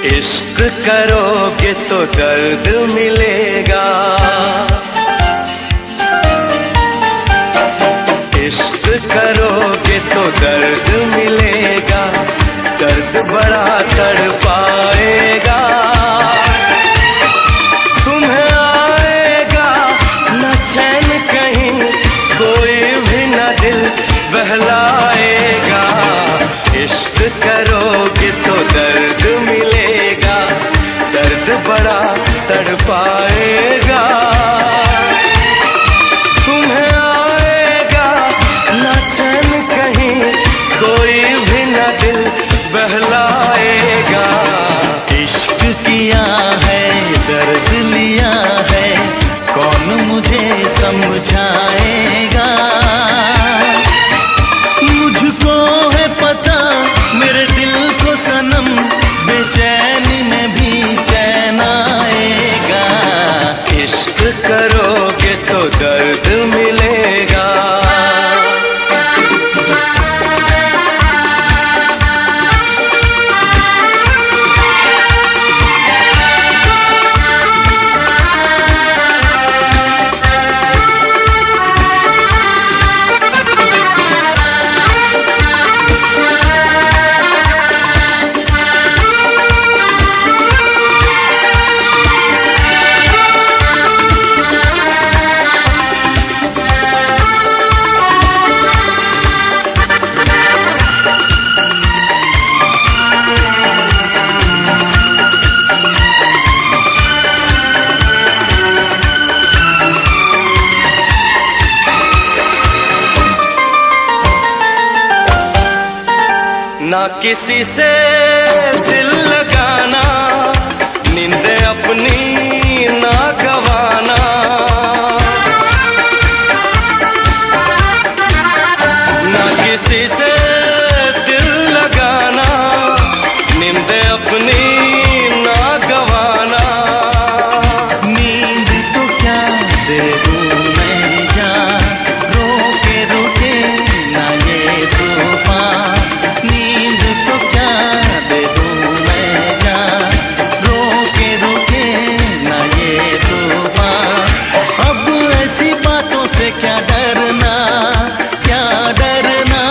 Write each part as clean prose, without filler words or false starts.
इश्क करोगे तो दर्द मिलेगा, इश्क करोगे तो दर्द मिलेगा, दर्द बड़ा तड़पाएगा। तुम्हें आएगा न चैन कहीं, कोई भी न दिल बहलाएगा। इश्क करोगे तो दर्द मिलेगा, दर्द बड़ा तड़पाएगा। तुम्हें आएगा न चैन कहीं, कोई भी न दिल बहलाएगा। इश्क किया है दर्द लिया है, कौन मुझे समझाएगा। मुझको है पता मेरे दिल को सनम, बेचैनी में भी चैन आएगा। इश्क करोगे तो दर्द मिलेगा। ना किसी से दिल लगाना, नींदें अपनी ना गवाना। ना किसी से दिल लगाना, नींदें अपनी ना गवाना। नींद तो क्या दे दूं मैं जान, रोके रोके ना ये तूफान। नींद तो क्या दे दूं मैं जान, रोके रोके ना ये तूफान। अब ऐसी बातों से क्या डरना, क्या डरना,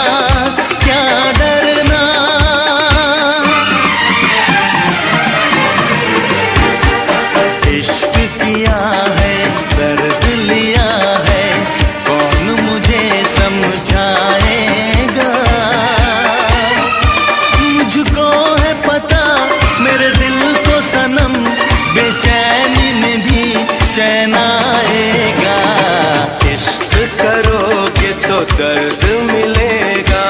क्या डरना। इश्क किया है दर्द लिया है, कौन मुझे समझाएगा। मुझको है पता मेरे दिल को सनम, बेचैनी में भी चैन आएगा। इश्क करोगे तो दर्द मिलेगा।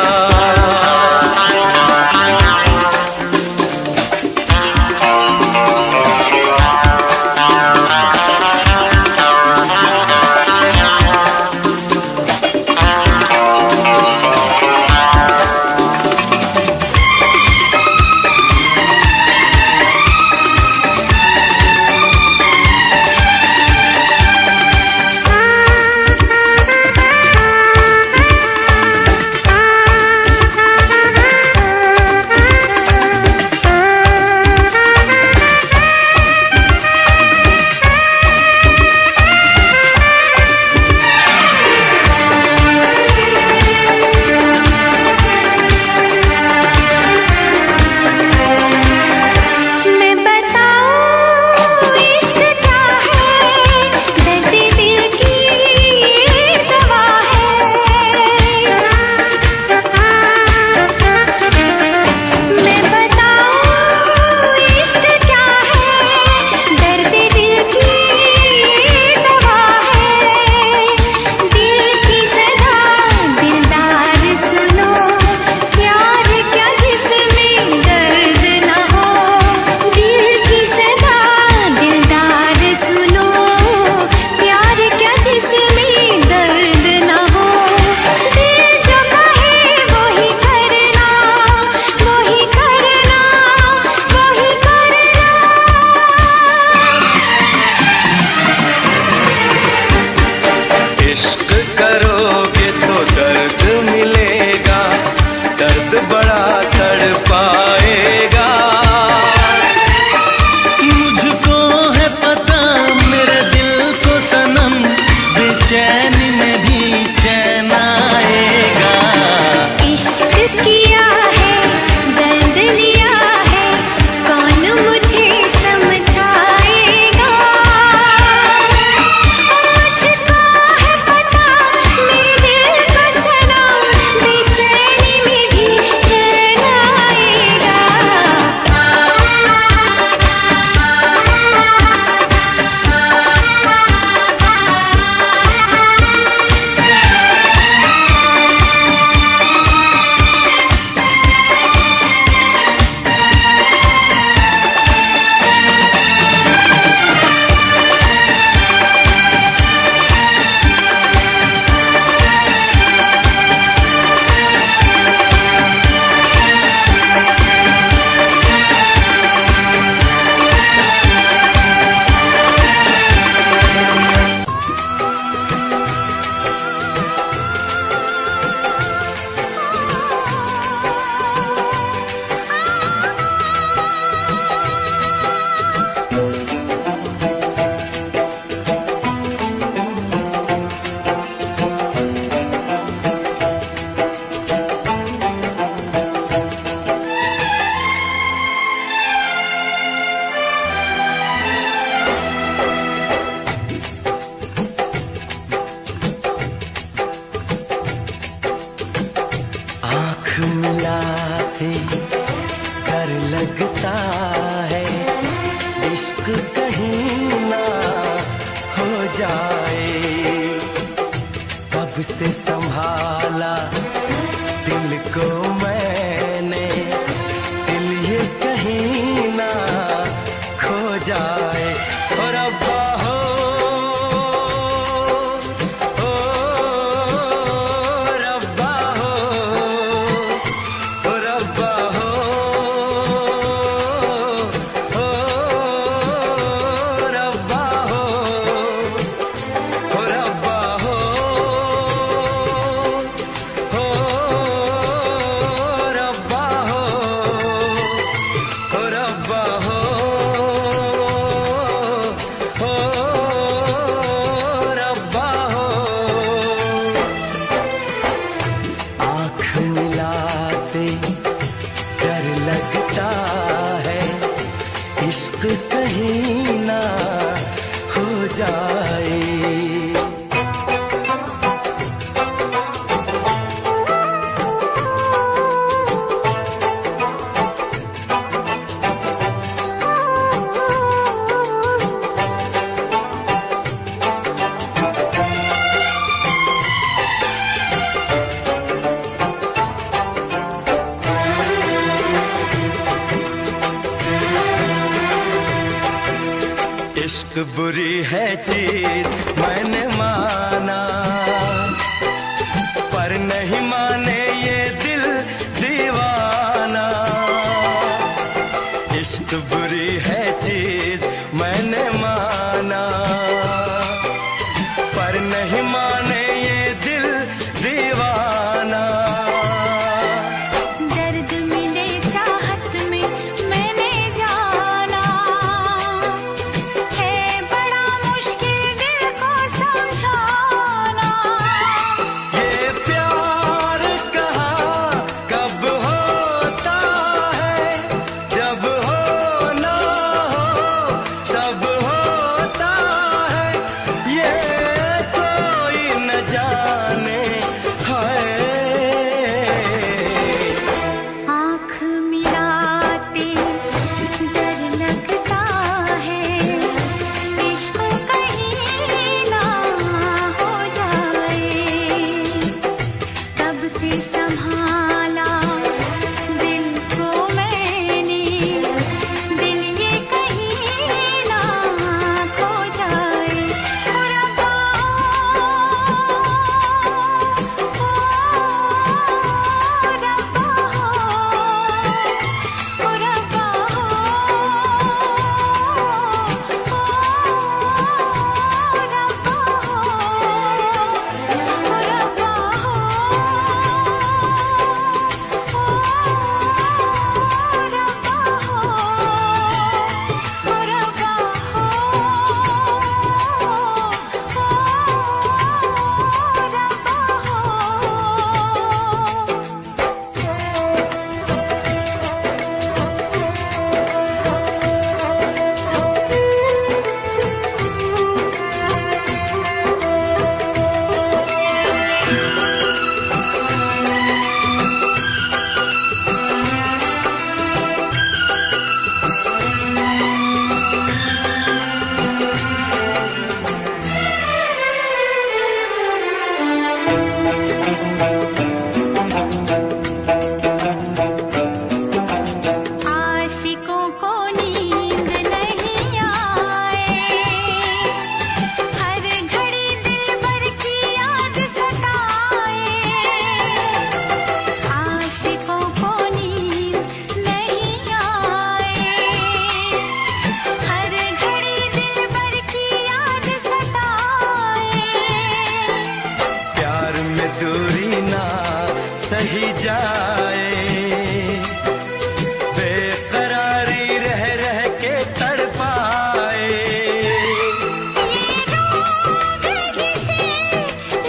से संभाला दिल को मैंने, दिल ये कहीं ना खो जाए। और अब्बा हो रब्बा हो, रब्बा हो रब्बा हो, रब्बा हो रब्बा हो, रब्बा हो रब्बा हो। आँख मिलाते डर लगता है, इश्क कहीं ना हो जाए। इश्क बुरी है चीज मैंने माना, पर नहीं माने ये दिल दीवाना। इश्क बुरी है चीज मैंने माना, पर नहीं माने ये दिल दीवाना। दर्द मिले चाहत में मैंने जाना, है बड़ा मुश्किल दिल को समझाना। ये प्यार कहाँ कब होता है, जब होना हो तब होता है। ये कोई न जाने है। आँख मिलाते डर लगता है, इश्क कहीं ना हो जाए। तब से संभाला दिल को मैंने, दिल ये कहीं ना खो जाए। रब्बा आशिकों को नींद नहीं आए, हर घड़ी दिलबर की याद सताए। आशिकों को नींद नहीं आए, हर घड़ी दिलबर की याद सताए। प्यार में दूरी ना सही जाए, बेकरारी रह रह के तड़पाए। ये रोग जिसे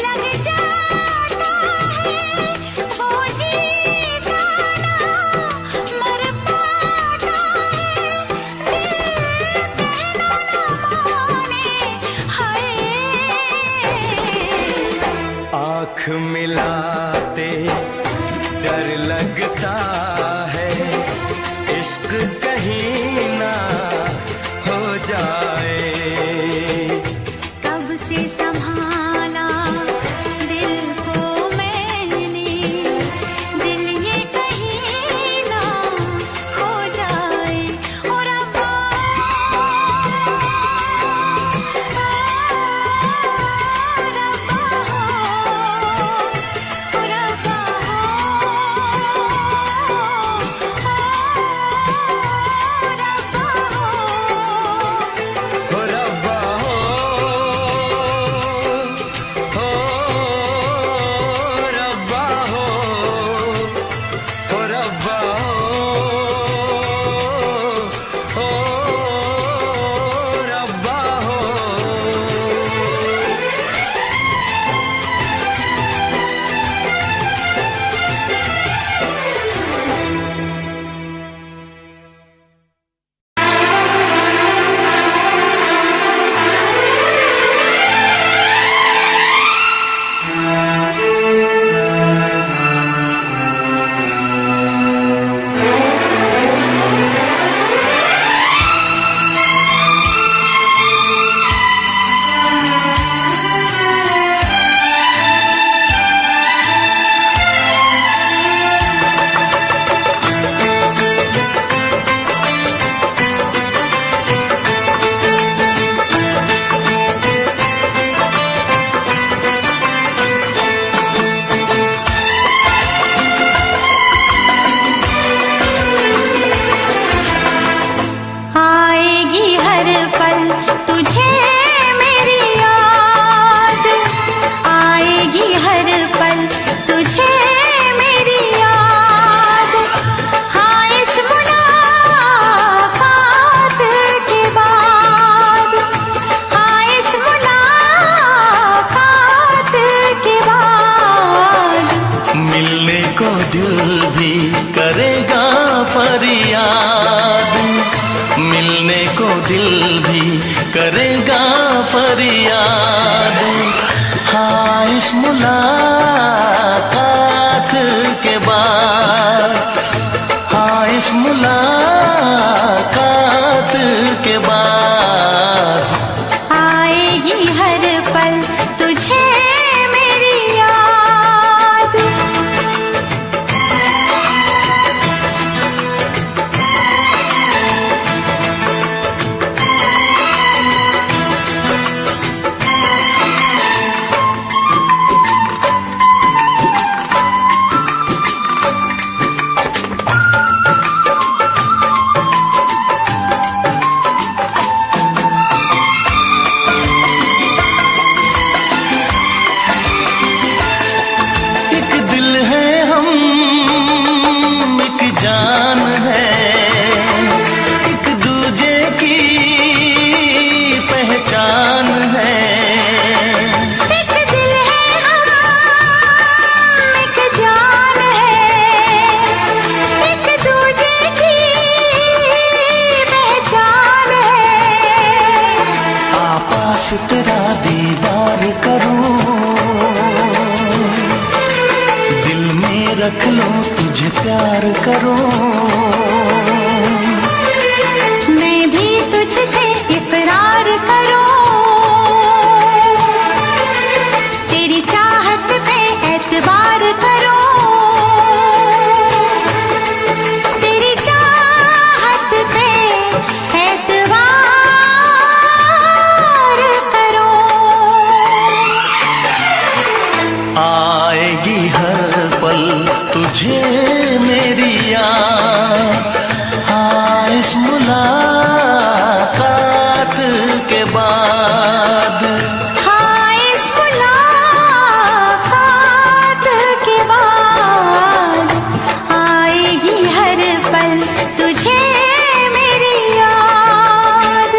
लग जाता है, वो जीता ना मर पाता है। दिल कहना ना माने हाय। आँख मिलाते डर लगता है, इश्क कहीं ना हो जाए। कब से संभाला दिल को मिलने को दिल भी करेगा फरियाद। हाँ, इस मुलाकात के बाद, हाँ, इस मुलाकात के बाद आएगी हर पल तुझे मेरी याद। जान है, एक दूजे की पहचान है। एक दिल है हम, एक जान है, एक दूजे की पहचान है। आपास तेरा दीदार करूं, दिल में रख लो तुझे प्यार करूं। मैं भी तुझसे इकरार करूं, तेरी चाहत पे एतबार करूं, तेरी चाहत पे एतबार करूं। आएगी हर पल तुझे मेरी याद। हाँ, इस मुलाकात के बाद, हाँ, इस मुलाकात के बाद आएगी हर पल तुझे मेरी याद।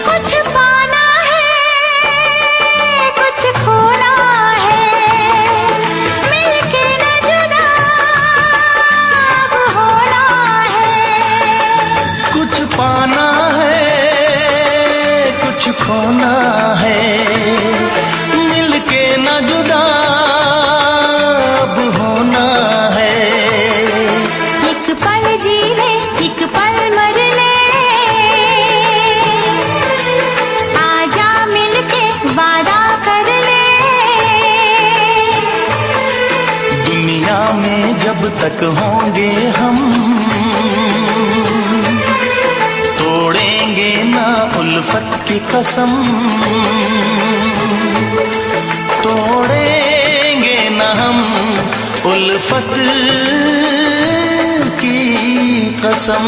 कुछ पाना है, कुछ खोना है, मिलके न जुदा अब होना है। कुछ पाना है, कुछ खोना है, मिलके न जुदा अब होना है। एक पल जी ले, एक पल मर ले, आजा मिलके वादा कर ले। दुनिया में जब तक होंगे हम, तोड़ेंगे ना उल्फत की कसम, तोड़ेंगे ना हम उल्फत की कसम।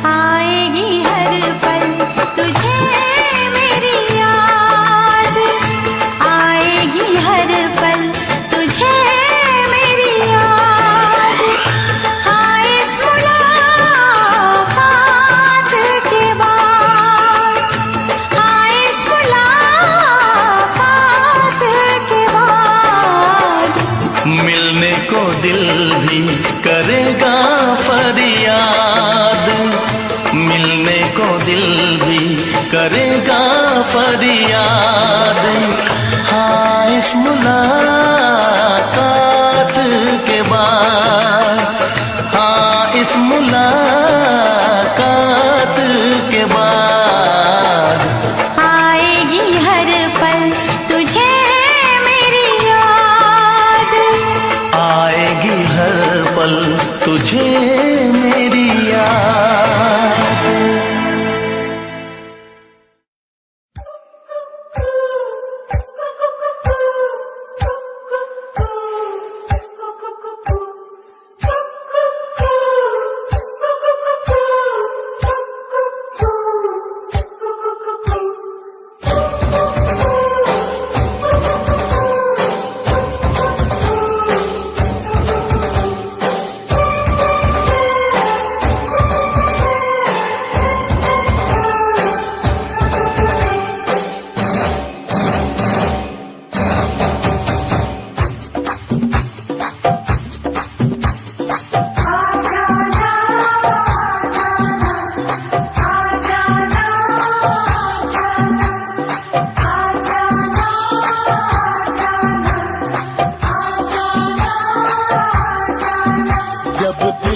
आएगी हर पल तुझे मेरी याद, आएगी हर पल तुझे मेरी याद। हाँ, इस मुलाकात के बाद, हाँ, इस मुलाकात के बाद मिलने को दिल भी करेगा फरियाद। मिलने को दिल भी करेगा फरियाद। हाँ, इस मुलाकात के बाद, हाँ, इस मुलाकात के बाद आएगी हर पल तुझे मेरी याद। आएगी हर पल तुझे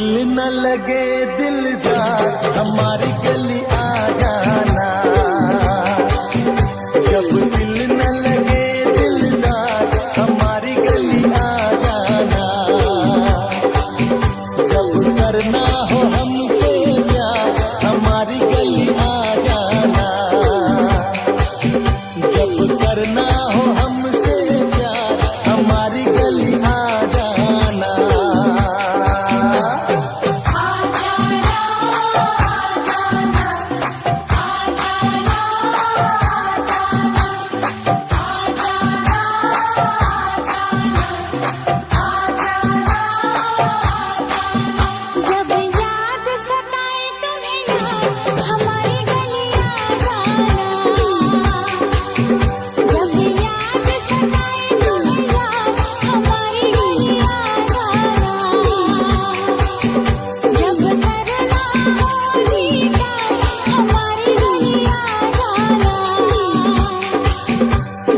दिल न लगे दिलदार हमारी गली आ जाना। जब दिल न लगे दिलदार हमारी गली आ जाना। जब करना हो हमसे प्यार हमारी गली आ जाना। जब करना हो हमसे प्यार हमारी गली आ जाना। जब याद सताए तुम्हें यार हमारी गली आ जाना। जब याद सताए तुम्हें यार हमारी गली आ जाना। जब करना हो दीदार हमारी गली आ जाना।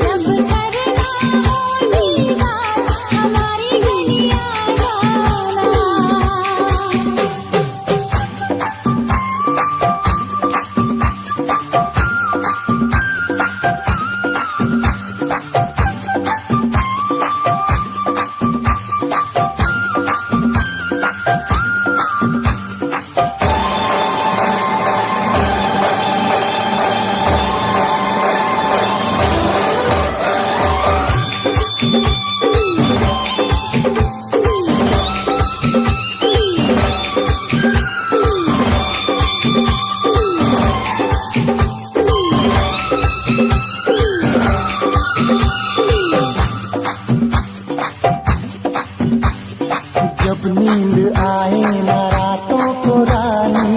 जब करना हो दीदार हमारी गली आ जाना। जब नींद आए ना रातों को रानी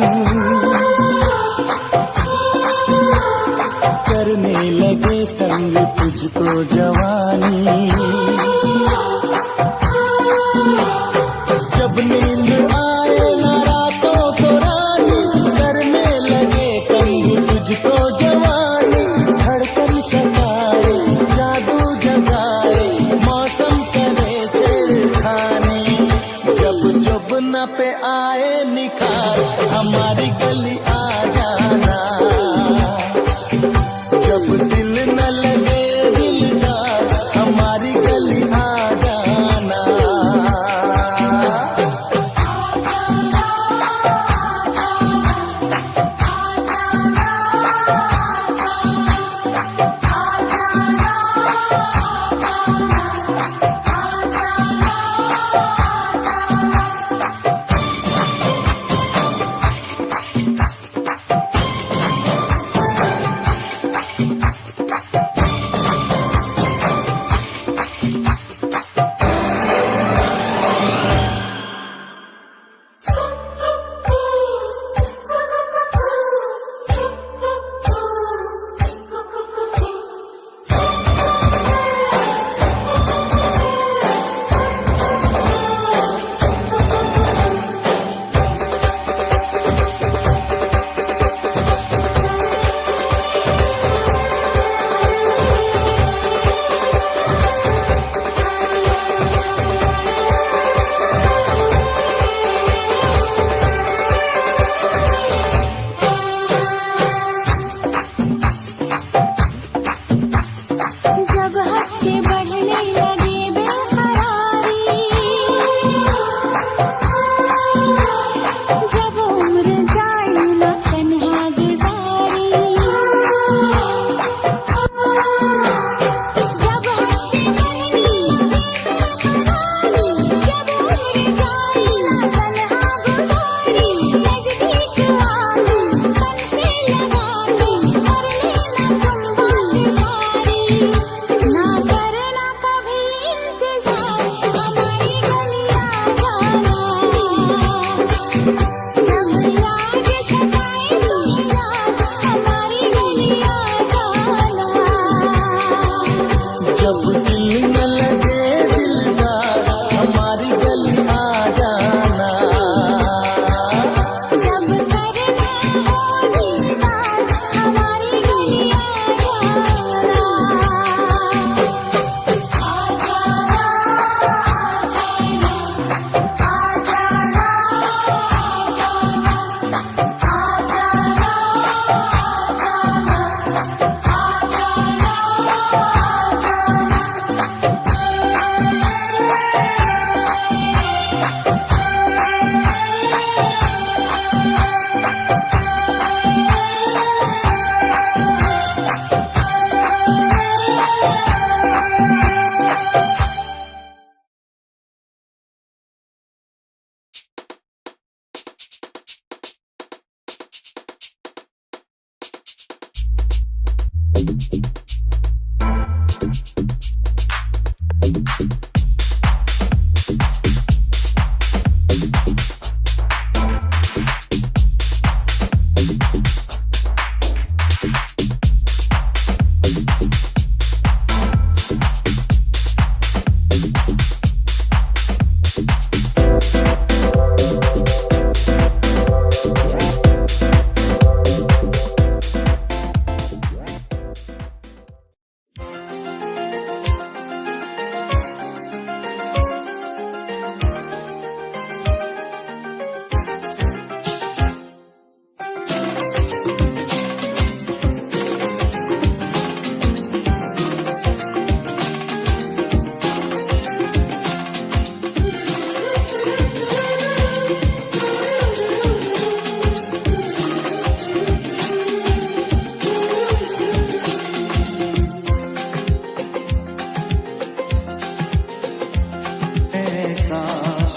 करने लगे तंग तुझको जवानी। जब नींद आए ना रातों को रानी करने लगे तंग तुझको जवानी। धड़कन सताए जादू जगाए मौसम करे छेड़खानी। जब जब न पे आए निखार हमारी गली आ जाना। जब दिल न लगे दिलदार हमारी गली आ जाना।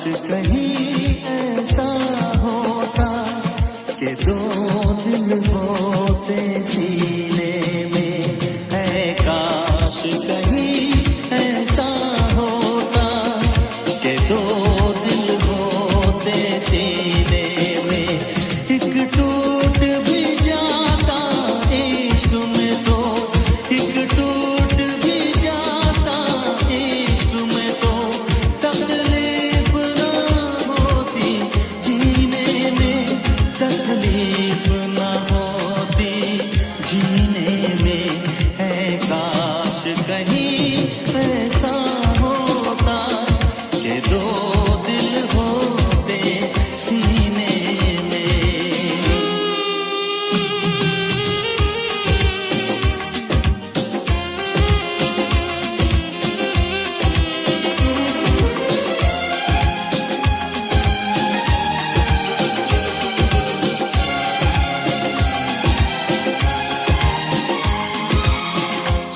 कहीं ऐसा होता कि दो दिल होते सीने में, है काश कहीं ऐसा होता कि दो दिल होते सीने में। एक टूट भी जाता इश्क में तो, एक टूट भी जाता इश्क में तो, तकलीफ ना होती जीने में, तकलीफ ना होती जीने में, है काश कहीं ऐसा होता कि दो दिल होते सीने में।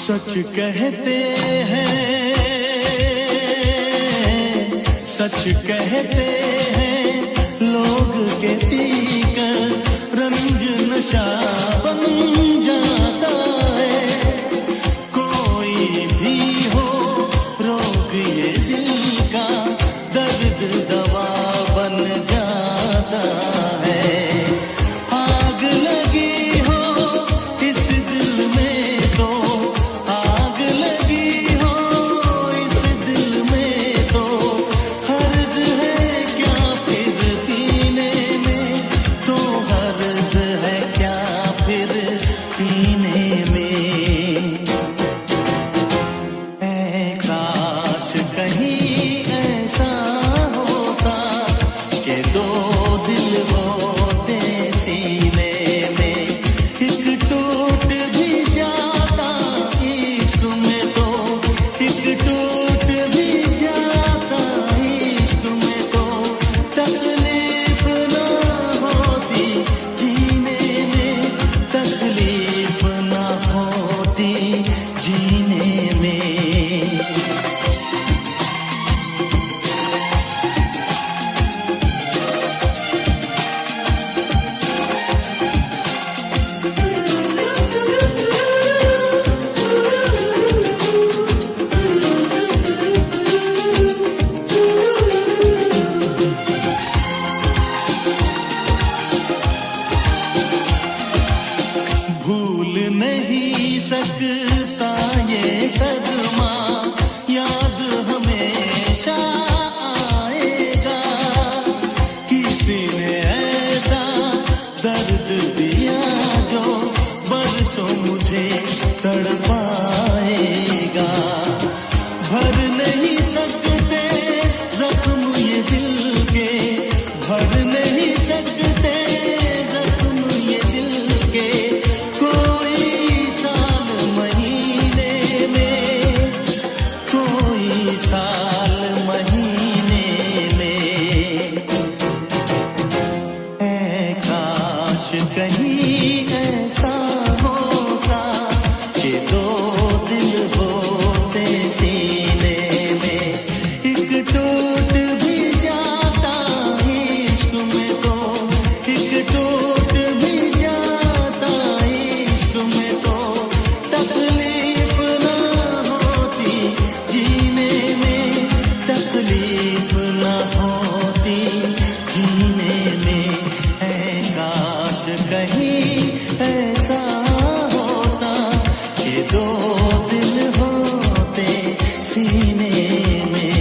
सच कहते हैं, सच कहते हैं लोग के पीकर रंज नशा बन जाता है। कोई भी हो रोग ये दिल का, दर्द दवा बन जाता है। आग लगी हो इस दिल में तो, आग लगी हो इस दिल में तो, हर्ज है क्या फिर पीने में, तो हर्ज है क्या फिर पीने में। ऐ काश कहीं ऐसा होता कि दो दिल होते सीने में। एक टूट भी जाता इश्क में तो, एक टूट भी जाता इश्क में तो, तकलीफ ना होती जीने में, तकलीफ ना होती जीने में। भूल नहीं सकता ये सदमा, याद हमेशा आएगा। किसी ने ऐसा दर्द दिया जो बरसों मुझे तड़पाएगा। भर नहीं सकते जख्म ये दिल के, भर नहीं सकते जख्म ये दिल के, कोई साल महीने में, कोई साल महीने में। ऐ काश कहीं ऐसा होता कि दो दिल होते सीने में। एक टूट भी जाता इश्क में तो, एक टूट भी जाता इश्क में तो, तकलीफ ना होती जीने में, तकलीफ ना होती जीने में। है काश कहीं ऐसा होता कि दो दिल होते सीने में।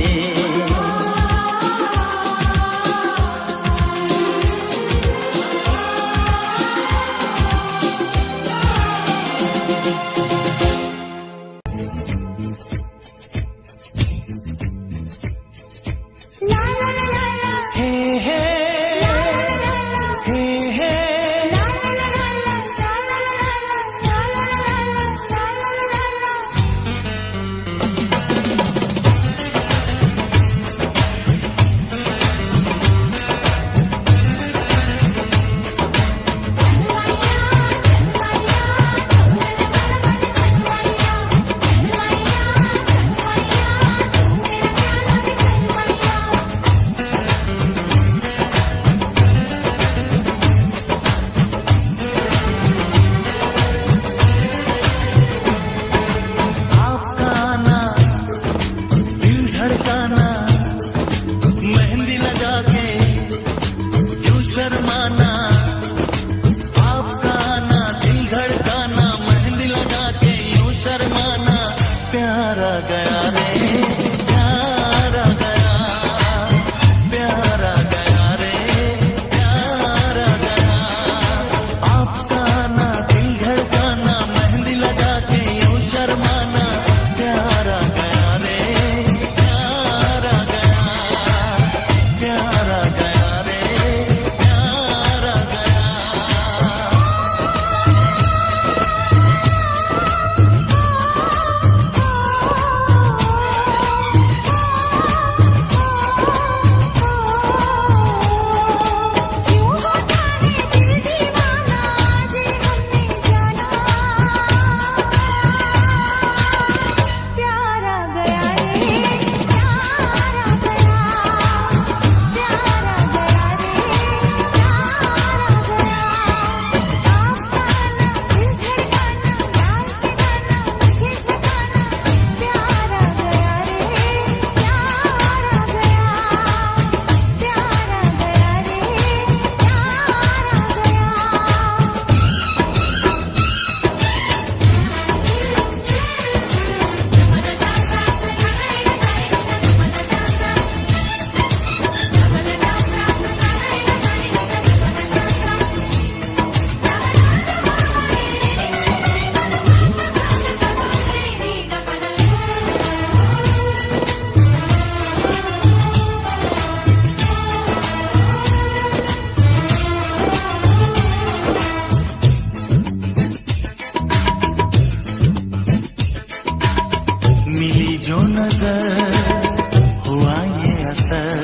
असर,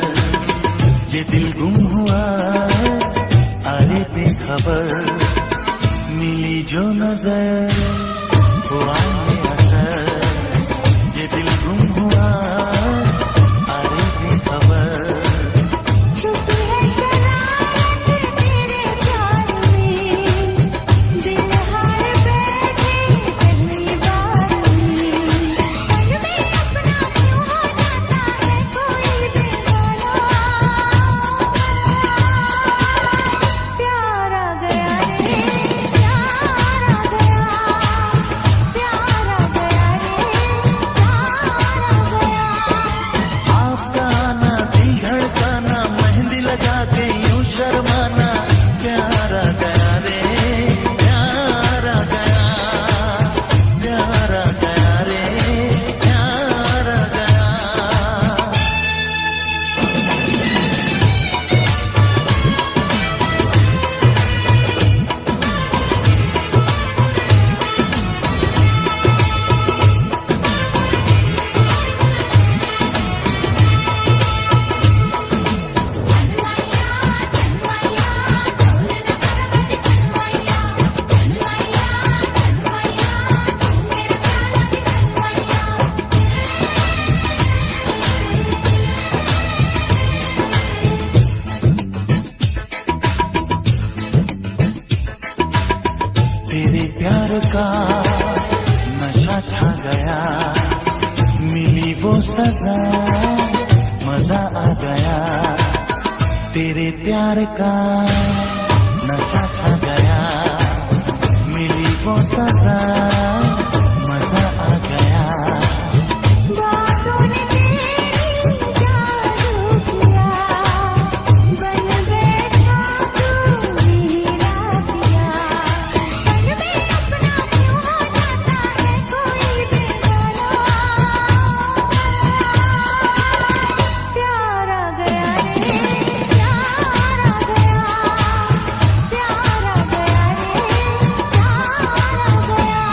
ये दिल गुम हुआ अरे बेखबर, मिली जो नजर हुआ ये असर, ये दिल गुम हुआ अरे बेखबर। छुपी है शरारत तेरे प्यार में, दिल हार बैठे पहली बार में, मन में अपना क्यों हो जाता है कोई बेगाना। प्यार आ गया रे, प्यार आ गया, प्यार आ गया रे, प्यार आ गया। आपका आना दिल धड़काना, मेहंदी लगा के यूं शर्माना, प्यार आ गया रे, प्यार आ गया, प्यार आ गया रे, प्यार आ गया। तेरे प्यार का नशा छा गया, मिली वो सजा मजा आ गया। तेरे प्यार का नशा छा गया, मिली वो सजा मजा आ गया। बातों ने तेरी जादू किया, बन बैठा तू मेरा पिया, मन में अपना क्यों हो जाता है कोई बेगाना। प्यार आ गया रे, प्यार आ गया, प्यार आ गया रे, प्यार आ गया।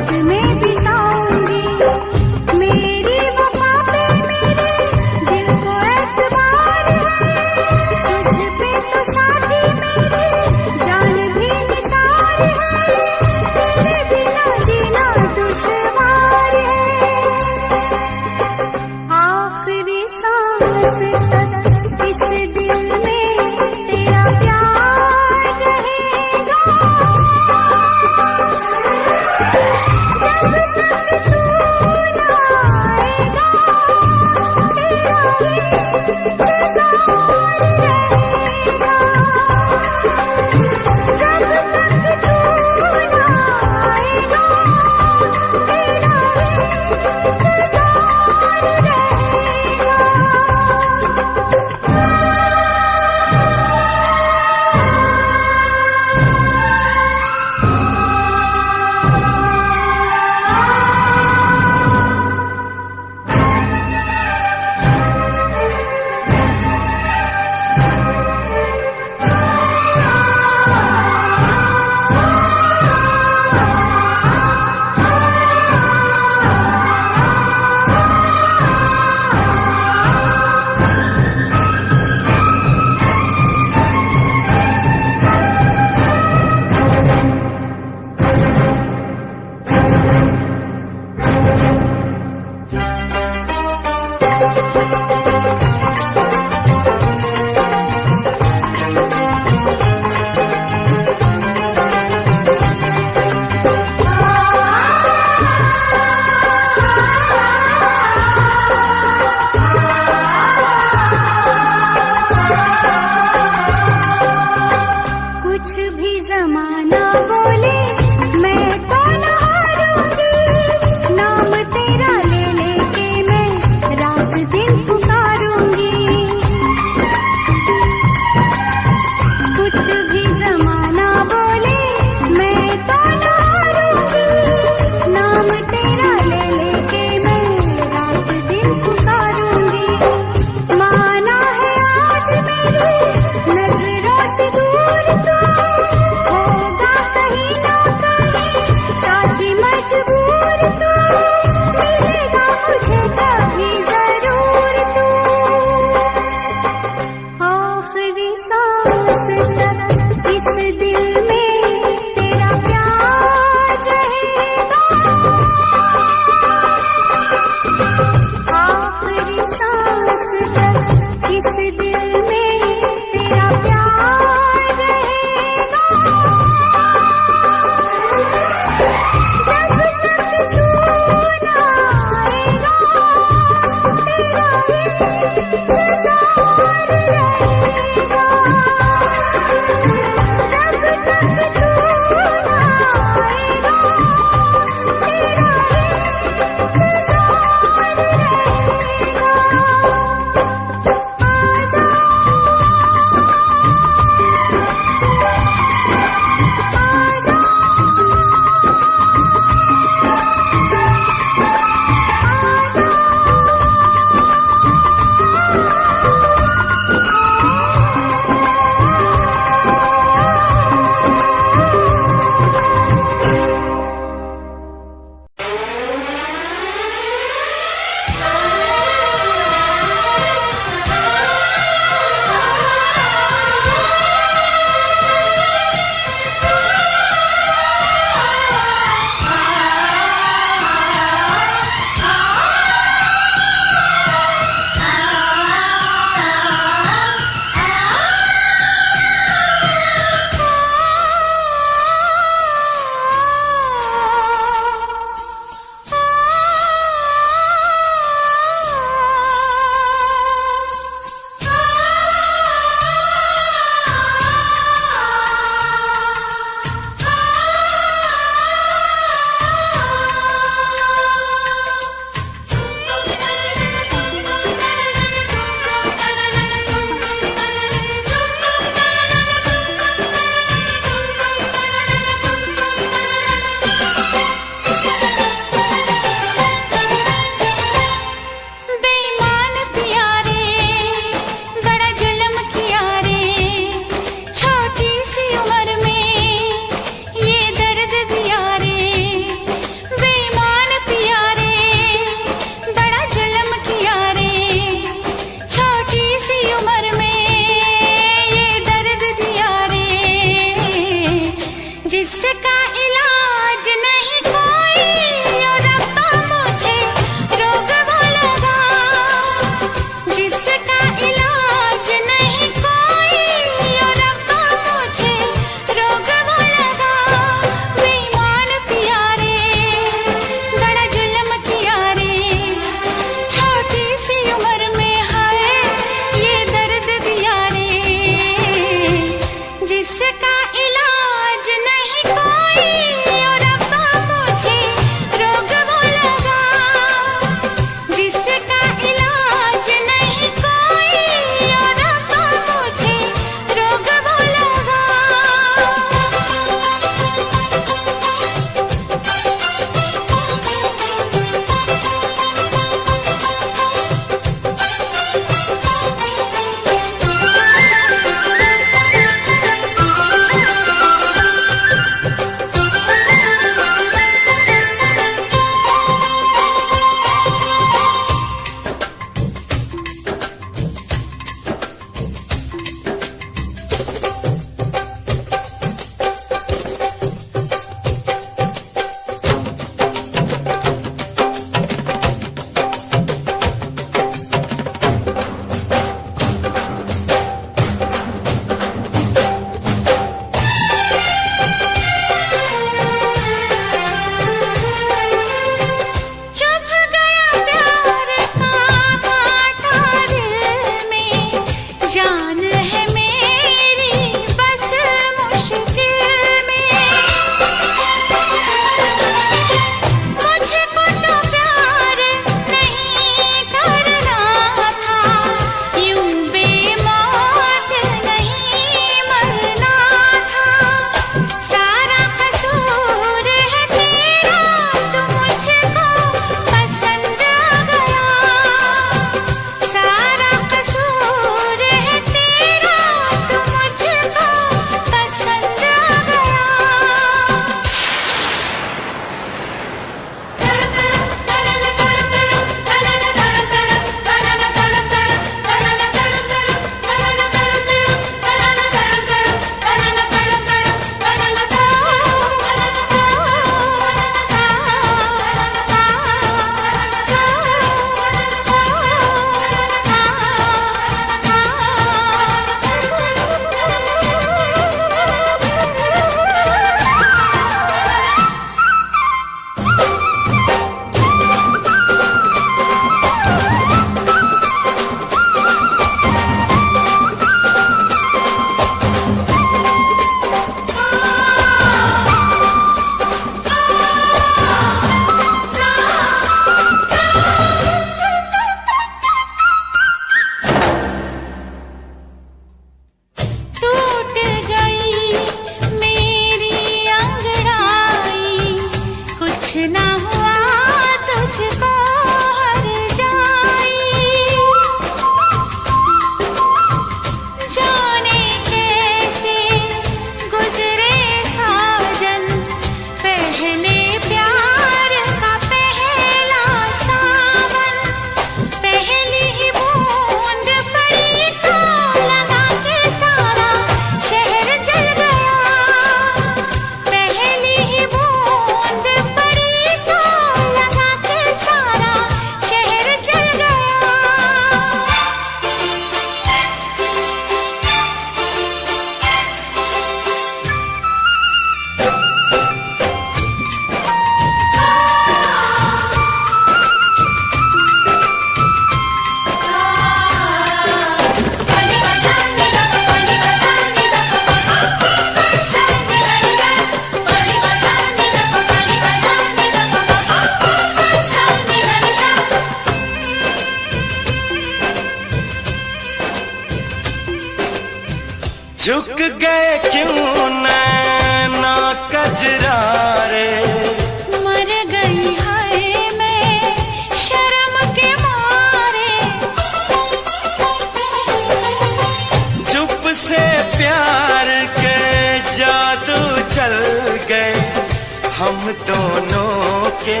दोनों के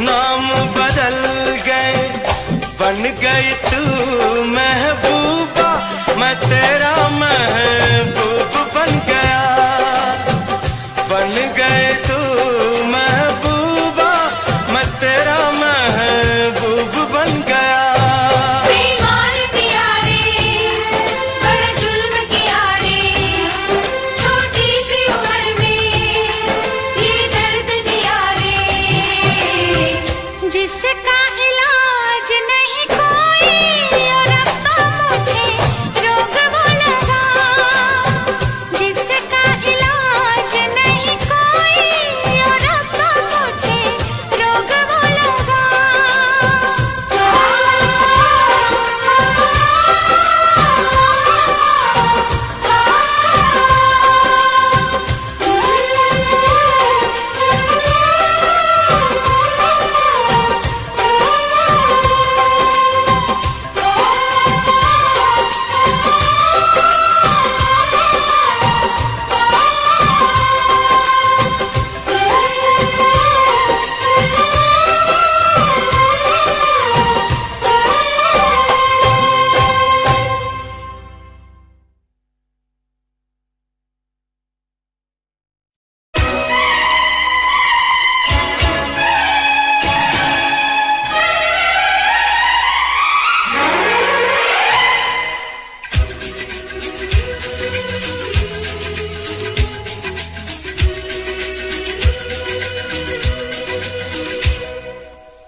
नाम बदल गए, बन गई तू महबूबा, मैं तेरा महबूब बन गया। बन गए तू महबूबा, मैं तेरा महबूब बन गया। बेईमान पिया रे, बड़ा जुल्म किया रे, छोटी सी उम्र में ये दर्द दिया रे। जिसका इलाज नहीं कोई और अब तो मुझे रोग वो लगा। जिसका इलाज नहीं कोई और अब तो मुझे रोग वो लगा।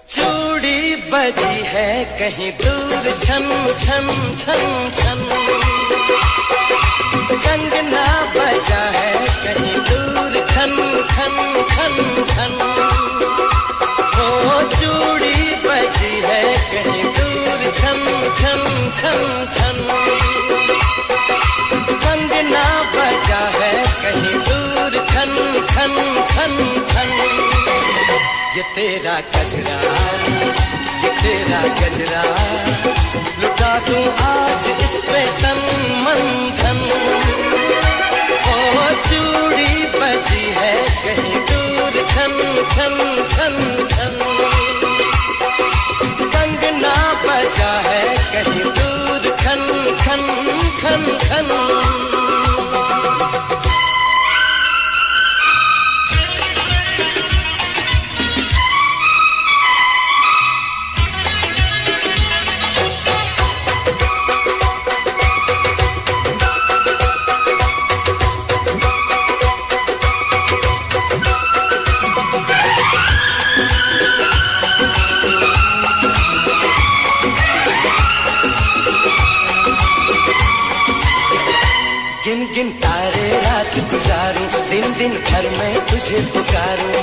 चूड़ी बजी है कहीं दूर छन छन छन छन, कंगना बजा है कहीं दूर खन खन खन खन। ओ चूड़ी बजी है कहीं दूर छन छन छन छन, कंगना बजा है कहीं दूर खन खन खन खन। ये तेरा गजरा, ये तेरा गजरा, लुटा दूं आज इस पे तन मन धन। ओ चूड़ी बजी है कहीं दूर छन छन छन छन, कंगना बजा है कहीं दूर खन खन खन खन। गिन गिन तारे रात गुजारूं, दिन दिन भर मैं तुझे पुकारूं।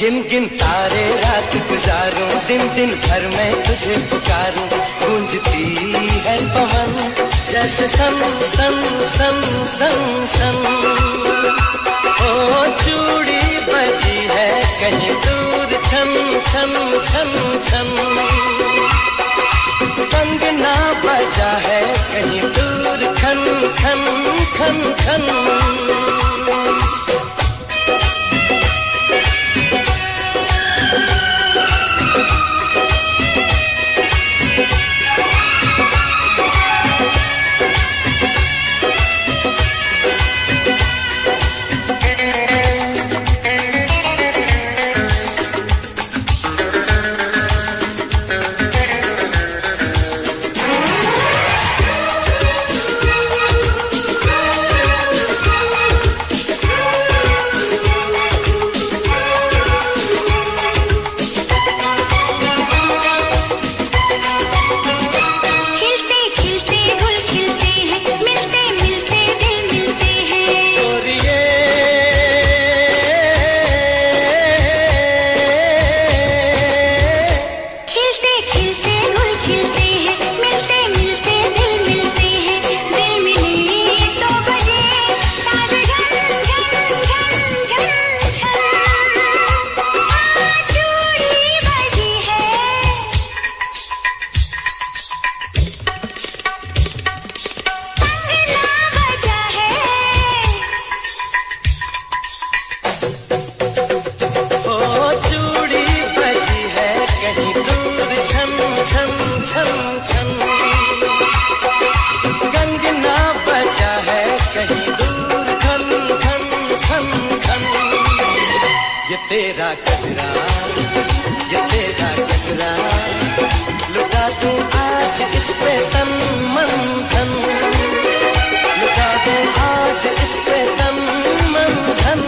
गिन गिन तारे रात गुजारूं, दिन दिन भर मैं तुझे पुकारूं। गूंजती है पवन जैसे सन सन सन सन सन। ओ चूड़ी बजी है कहीं दूर छन छन छन छन, कंगना बजा है कहीं दूर खन खन खन खन। तेरा गजरा, ये तेरा गजरा, लुटा दूं आज इस पे तन मन धन, लुटा दूं आज इस पे तन मन धन।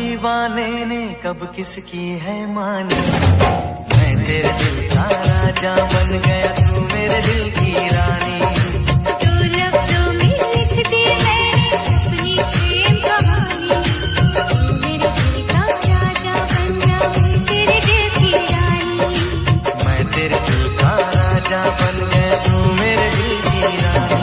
दीवाने ने कब किसकी है मानी, मैं तेरे दिल का राजा बन गया, तू मेरे दिल की रानी। तू लफ्जों में लिख दी मैंने अपनी प्रेम कहानी, तू मेरे दिल का राजा बन जा, मैं तेरे दिल की रानी। मैं तेरे दिल का राजा बन गया, तू मेरे दिल की रानी।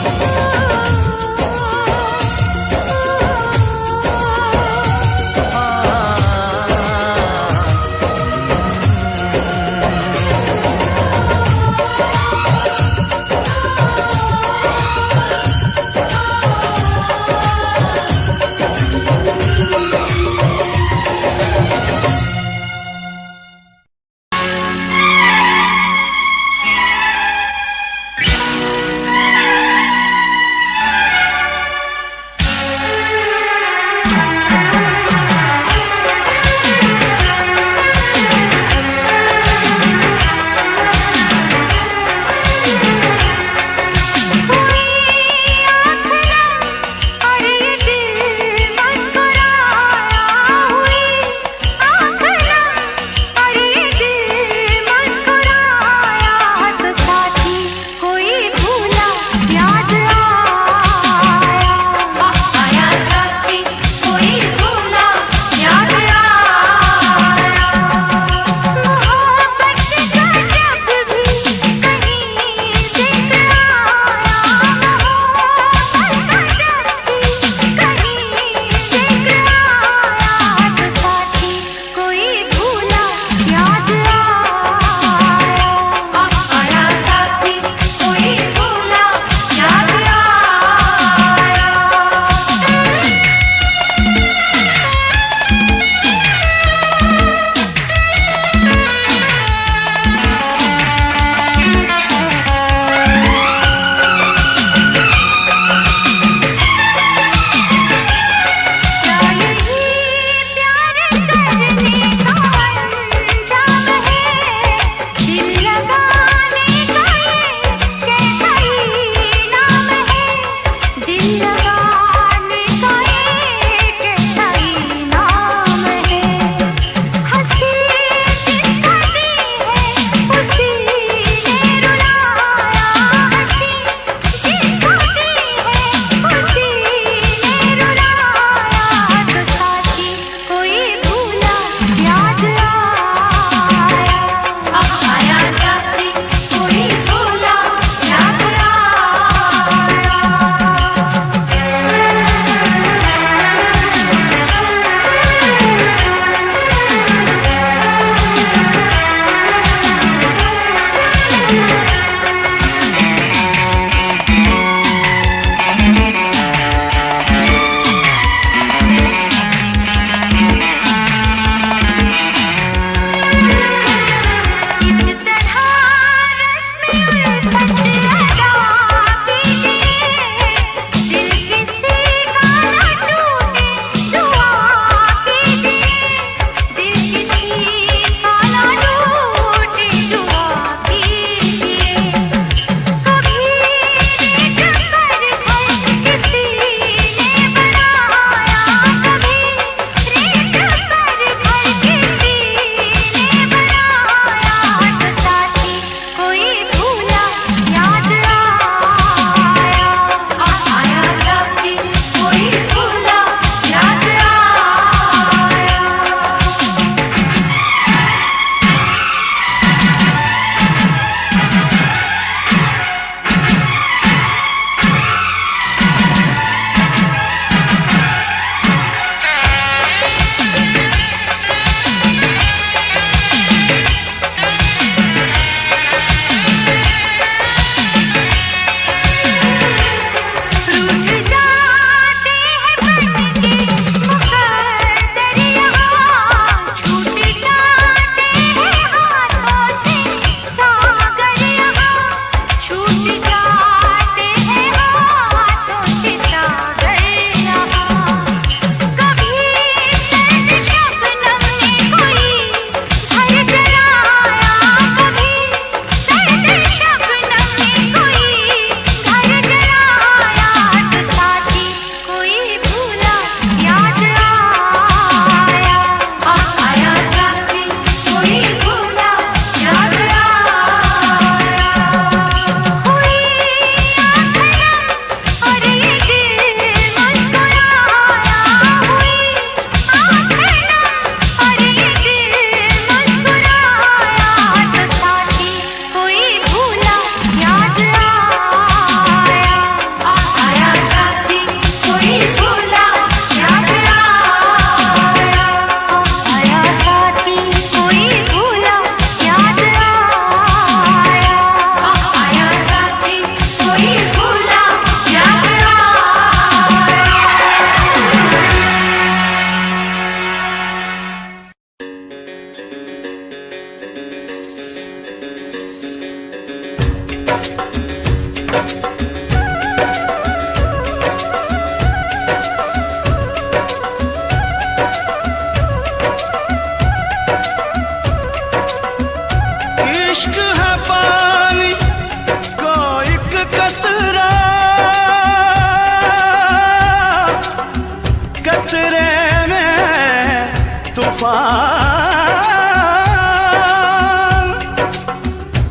तूफान।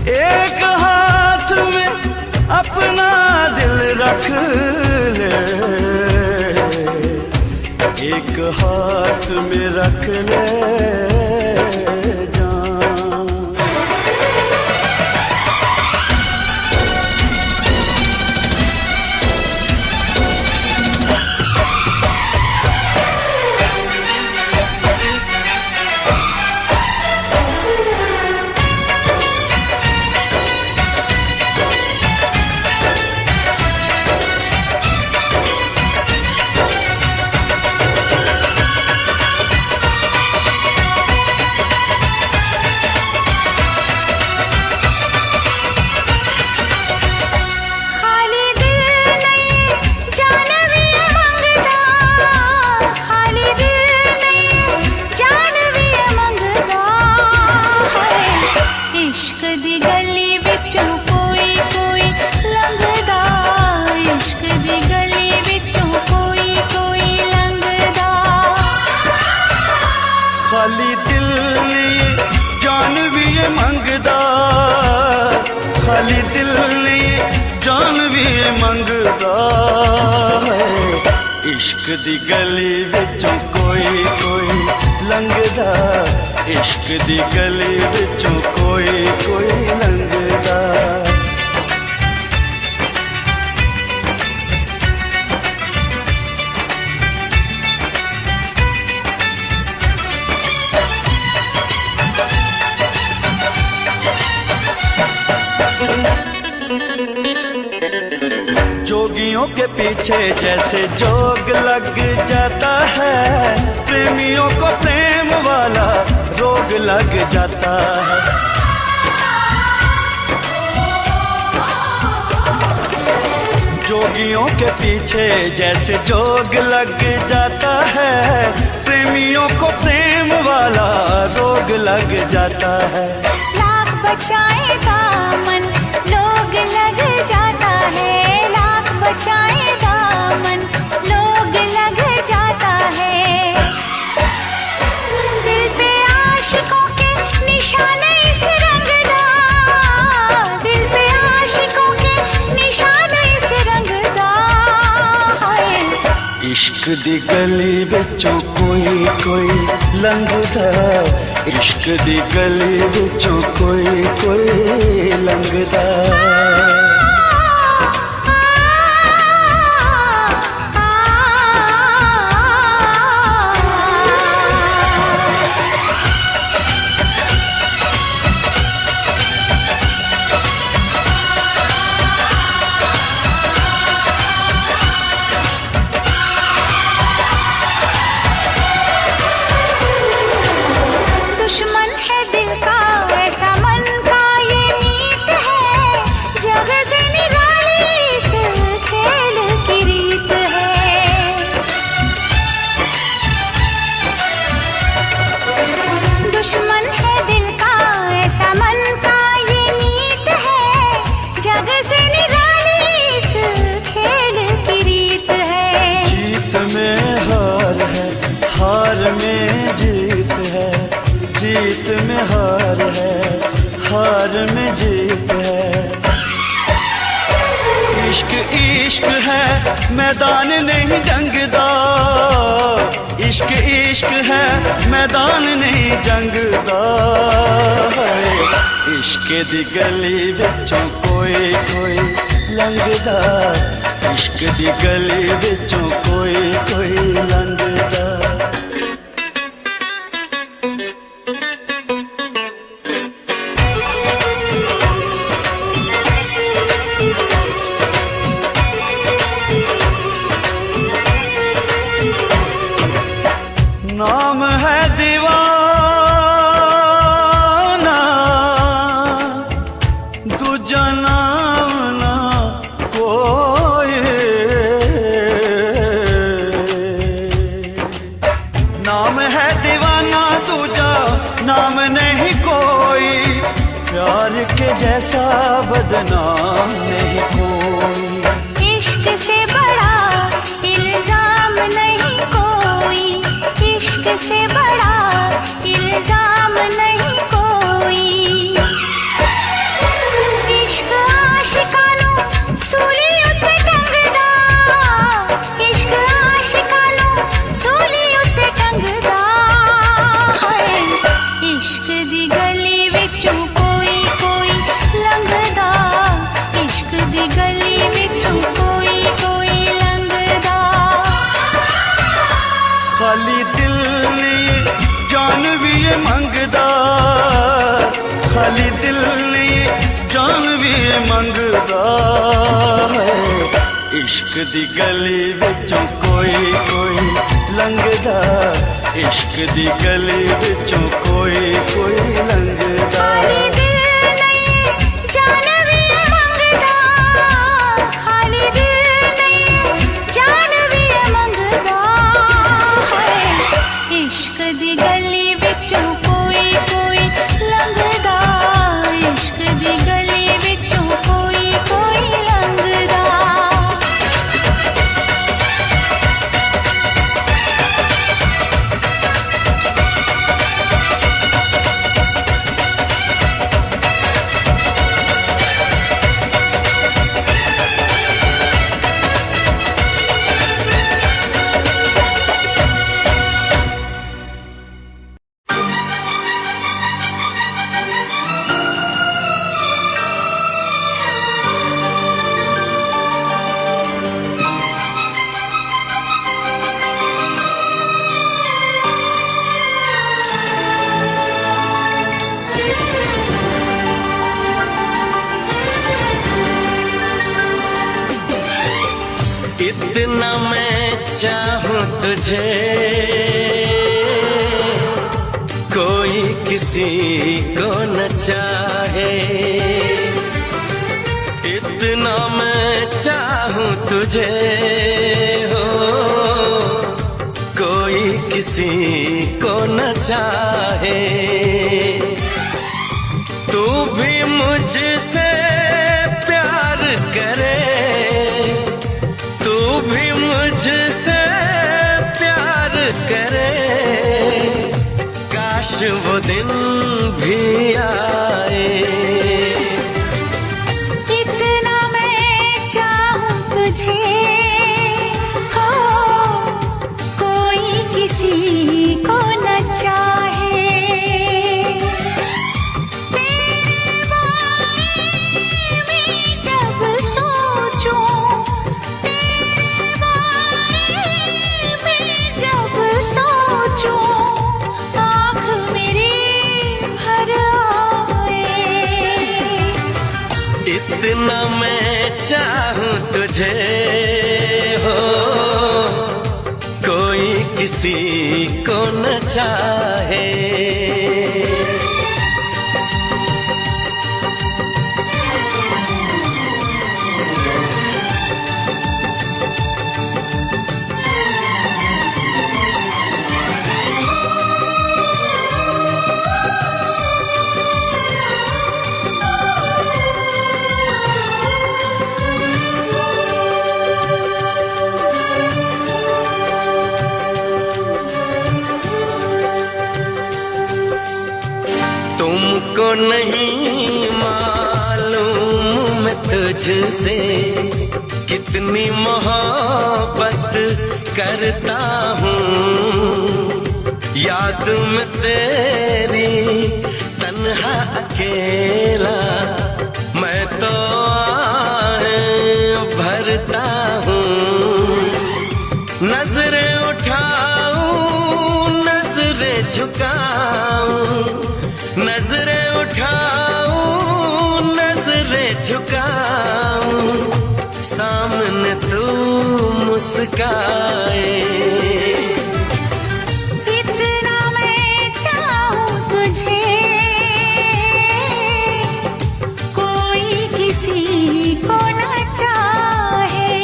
एक हाथ में अपना दिल रख ले, एक हाथ में रख ले खाली दिल लिए जान भी ये मंगदा, खाली दिल लिए जान भी ये मंगदा है। इश्क दी गली विचों कोई कोई लंघदा, इश्क दी गली विचों कोई कोई लंघदा। जोगियों के पीछे जैसे जोग लग जाता है, प्रेमियों को प्रेम वाला रोग लग जाता है। जोगियों के पीछे जैसे जोग लग जाता है, प्रेमियों को प्रेम वाला रोग लग जाता है। लाख बचाए दामन लोग लग जाता है, लाख बचाए दामन लोग लग जाता है। दिल पे आशिकों के निशाने इस रंगदा, दिल पे आशिकों के निशाने इस रंगदा है। इश्क दी गली विचों कोई कोई लंघदा, इश्क दी गली विचों कोई कोई लंघदा। दुश्मन है दिल का ऐसा मन का ये मीत है, जग से निराली इस खेल की रीत है। दुश्मन है दिल का ऐसा मन का ये मीत है, जग से निराली इस खेल की रीत है। जीत में हार है, हार में जीत है, जीत में हार है, हार में जीत है। इश्क इश्क है मैदान नहीं जंगदा, इश्क इश्क है मैदान नहीं जंगदा है। इश्क दी गली विचों कोई कोई लंघदा, इश्क दी गली विचों कोई कोई लंघदा। नाम है दीवाना, दूजा नाम ना कोई। नाम है दीवाना दूजा नाम नहीं कोई, प्यार के जैसा बदनाम नहीं कोई। इश्क से बड़ा इल्जाम नहीं कोई, इश्क से बड़ा इल्जाम नहीं कोई। इश्क आशिकानो सूली उत्ते टंगदा, इश्क आशिकानो सूली उत्ते टंगदा है। इश्क दी गली विचों कोई कोई लंघदा, इश्क दी गली विचों कोई कोई लंघदा। खाली दिल लिए जान भी ये मंगदा, खाली दिल लिए जान भी ये मंगदा है। इश्क दी गली विचों कोई कोई लंघदा, इश्क दी गली विचों कोई कोई लंघदा। खाली दिल नहीं जान भी मंगदा, खाली दिल नहीं जान भी मंगदा है। इश्क दी गली विचों कोई कोई लंघदा, इश्क दी गली विचों कोई कोई लंघदा। इतना मैं चाहूं तुझे, कोई किसी को न चाहे। इतना मैं चाहूं तुझे हो, कोई किसी को न चाहे। तू भी मुझसे प्यार करे, तू भी मुझसे प्यार करे। काश वो दिन भी आए। इतना मैं चाहूं तुझे हो, कोई किसी को न चाहे। तेरे बारे में जब सोचूं, तेरे बारे में जब सोचूं, आँख मेरी भर आए। इतना मैं चाहूं तुझे हो, कोई किसी को न चाहे। तुमको नहीं मालूम मैं तुझसे कितनी मोहब्बत करता हूँ। याद में तेरी तन्हा अकेला मैं तो आहें भरता हूँ। नजरें उठाऊं नजरें झुकाऊं, नजरें उठाऊं नजरें झुकाऊं, सामने तू मुस्काए। इतना मैं चाहूं तुझे, कोई किसी को न चाहे।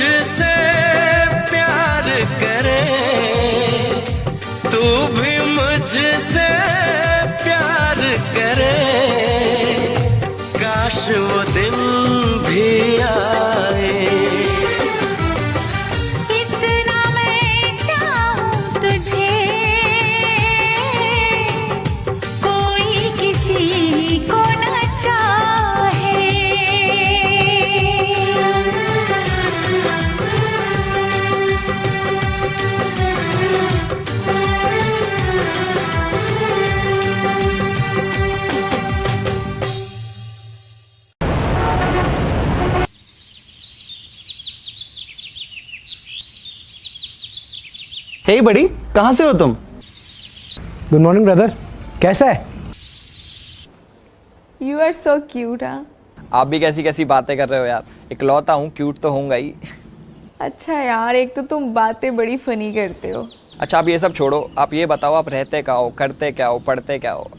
मुझसे प्यार करे, तू भी मुझसे प्यार करे, काश वो दिन भी आए। कितना मैं चाहूं तुझे, कोई किसी को न चाहे। हे बड़ी, कहाँ से हो तुम? गुड मॉर्निंग ब्रदर, कैसा है? You are so cute. हाँ आप भी कैसी कैसी बातें कर रहे हो यार, इकलौता हूँ, क्यूट तो होऊंगा ही। अच्छा यार, एक तो तुम बातें बड़ी फनी करते हो। अच्छा आप ये सब छोड़ो, आप ये बताओ आप रहते क्या हो, करते क्या हो, पढ़ते क्या हो?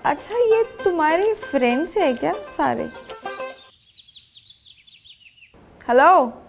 अच्छा ये तुम्हारे फ्रेंड्स है क्या सारे? हेलो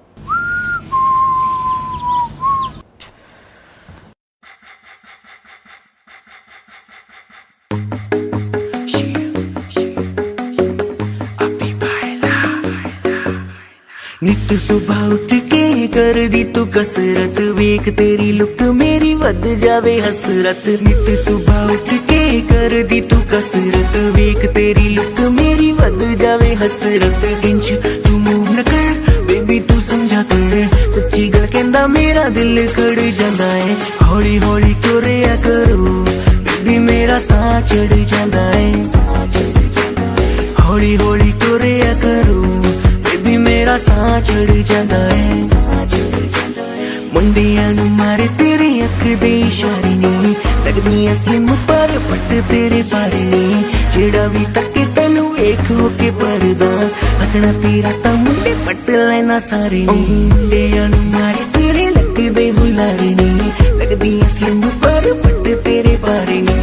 नित सुबह उठ के कर दी तू कसरत, वेख तेरी लुक मेरी वध जावे हसरत। नित सुबह उठ के कर दी तू कसरत, वेख तेरी लुक मेरी वध जावे हसरत। इंच तू मूव न कर बेबी तू समझा कर, सच्ची गल कहंदा मेरा दिल खड़ जांदा है। हौली हौली तुरिया करो बेबी मेरा साह चढ़ जांदा है। हौली हौली तुरिया करो बेबी मेरा साह चढ़ जांदा है। मुंडियां नूं मारे तेरे अख दे इशारे नी, लगदियां स्लिम पर पट तेरे बारे नी। जेड़ा भी तके तैनू वेख के परदा, हसना तेरा तां मुंडे पट लेना सारे नी। मुंडियां नूं मारे तेरे लगदे हुलारे नी, लगदियां स्लिम पर पट तेरे बारे नी।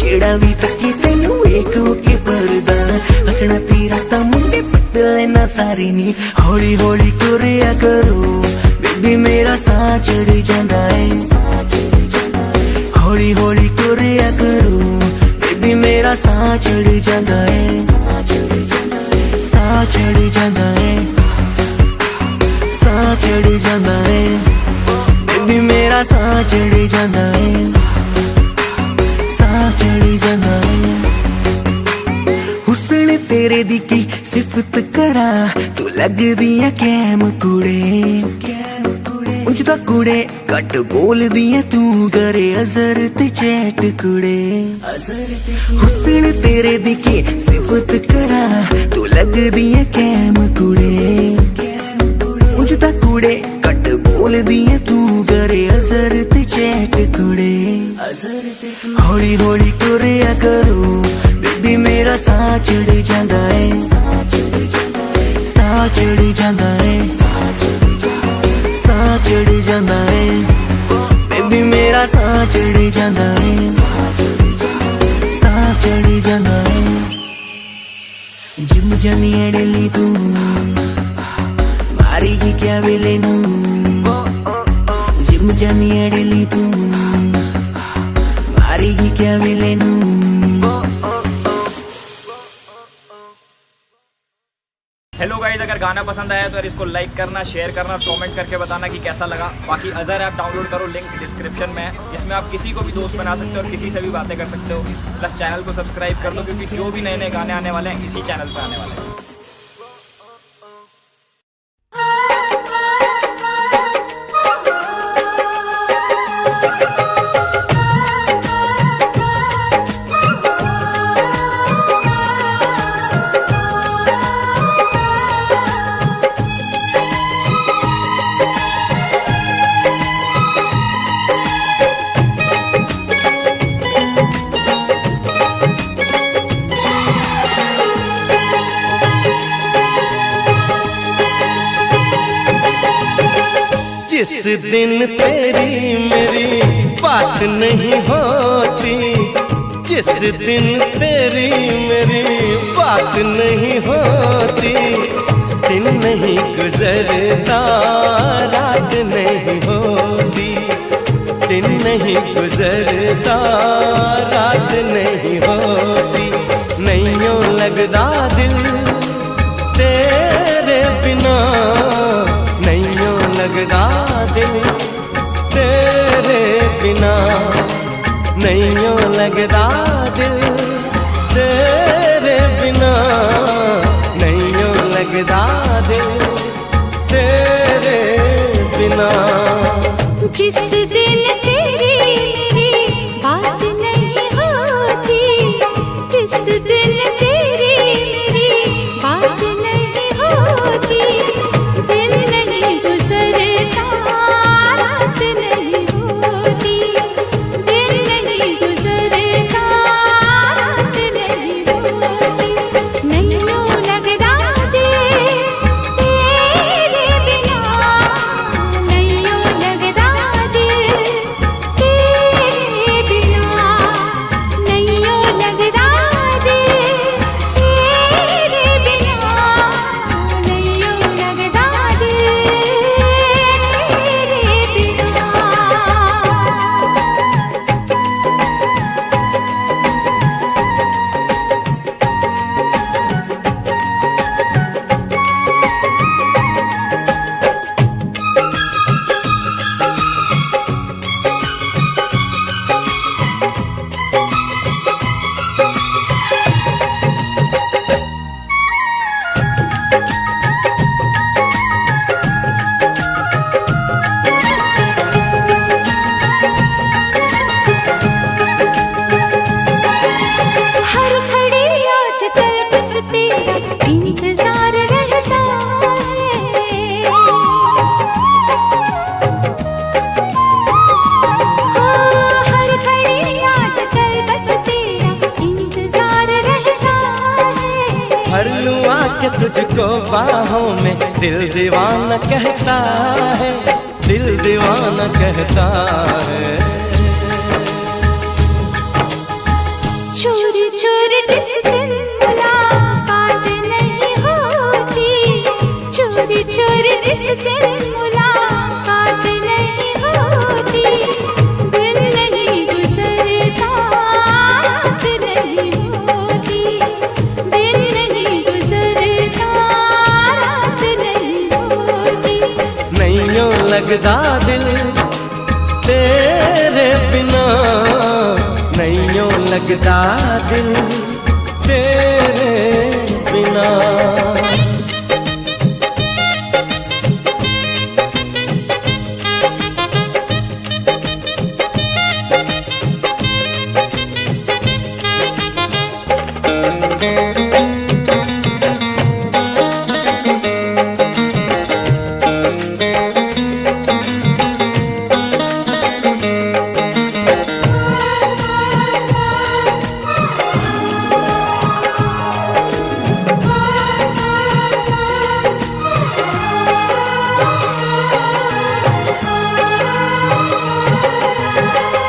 जेड़ा भी तके तैनू वेख के परदा, हसना तेरा तां मुंडे पट लेना सारे नी। हौली हौली तुरिया करो बेबी मेरा साह चढ़ जांदा है। हौली हौली तुरिया करो बेबी मेरा साह चढ़ जांदा है। साह चढ़ जांदा है, साह चढ़ जांदा है बेबी मेरा साह चढ़ जांदा है। साह चढ़ जांदा है। हुस्न तेरे दी की सिफत करा, तू लगदी है कैम कुड़े। ਉਂਝ ਤਾਂ ਕੁੜੇ ਘੱਟ ਬੋਲਦੀ ਐ ਤੂੰ, ਕਰੇ ਅਜ਼ਰ ਤੇ ਚੈਟ ਕੁੜੇ। ਹੁਸਨ ਤੇਰੇ ਦੀ ਕੀ ਸਿਫਤ ਕਰਾਂ, ਤੂੰ ਲੱਗਦੀ ਐ ਕੈਮ ਕੁੜੇ। ਉਂਝ ਤਾਂ ਕੁੜੇ ਘੱਟ ਬੋਲਦੀ ਐ ਤੂੰ, ਕਰੇ ਅਜ਼ਰ ਤੇ ਚੈਟ ਕੁੜੇ। ਹੌਲੀ ਹੌਲੀ ਤੁਰਿਆ ਕਰੋ ਬੇਬੀ ਮੇਰਾ ਸਾਹ ਚੜ ਜਾਂਦਾ ਏ। ਸਾਹ ਚੜ ਜਾਂਦਾ ਏ, ਸਾਹ चढ़ जांदा है बेबी मेरा साह चढ़ जांदा है। साह चढ़ जांदा है। जिम जानी है डेली तू, मारेगी क्या वेले नू। जिम जानी है डेली तू, मारेगी क्या वेले नू। हेलो गाइस, अगर गाना पसंद आया तो इसको लाइक करना, शेयर करना, कमेंट करके बताना कि कैसा लगा। बाकी अजहर ऐप डाउनलोड करो, लिंक डिस्क्रिप्शन में है। इसमें आप किसी को भी दोस्त बना सकते हो और किसी से भी बातें कर सकते हो। प्लस चैनल को सब्सक्राइब कर लो, क्योंकि जो भी नए नए गाने आने वाले हैं इसी चैनल पर आने वाले हैं। जिस दिन तेरी मेरी बात नहीं होती, जिस दिन तेरी मेरी बात नहीं होती, दिन नहीं गुजरता रात नहीं होती, दिन नहीं गुजरता रात नहीं होती। नहीं यूं लगदा दिल तेरे बिना, नहीं यूं लगदा दिल तेरे बिना, नहीं यूं लगदा दिल तेरे बिना, नहीं यूं लगदा दिल तेरे बिना। जिस दिन तेरी मेरी बात नहीं होती, जिस दिन तेरी मेरी बात नहीं होती, दिन नहीं गुजरता रात नहीं होती, दिन नहीं गुजरता रात नहीं होती। नहीं यूं लगदा दिल तेरे बिना, नहीं यूं लगदा दिल तेरे बिना, नहीं यूं लगदा दिल तेरे बिना, नहीं यूं लगदा दिल तेरे बिना। हर घड़ी आजकल बस तेरा इंतजार रहता है, हाँ, हर घड़ी आजकल बस तेरा इंतजार रहता है। भर लूं आके तुझको बाहों में, दिल दीवाना कहता है, दिल दीवाना कहता है। चोरी चोरी जिस दिन मुलाकात नहीं होती, चोरी चोरी जिस दिन मुलाकात नहीं होती, दिन नहीं गुजरता रात नहीं होती, दिन नहीं गुजरता रात नहीं होती। नहीं यूं लगदा दिल तेरे बिना, नहीं यूं लगदा दिल तेरे बिना।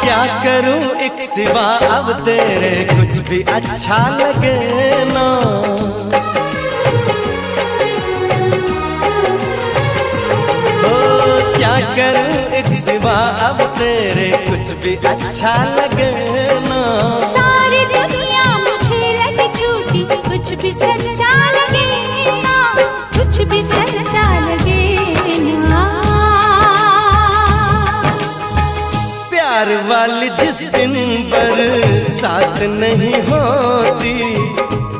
क्या करूं एक सिवा अब तेरे कुछ भी अच्छा लगे ना, ओ क्या करूं एक सिवा अब तेरे कुछ भी अच्छा लगे ना। सारी दुनिया मुझे लगे झूठी, कुछ भी सच्चा लगे ना, कुछ भी सच्चा लगे ना। प्यार वाली जिस दिन बरसात नहीं होती,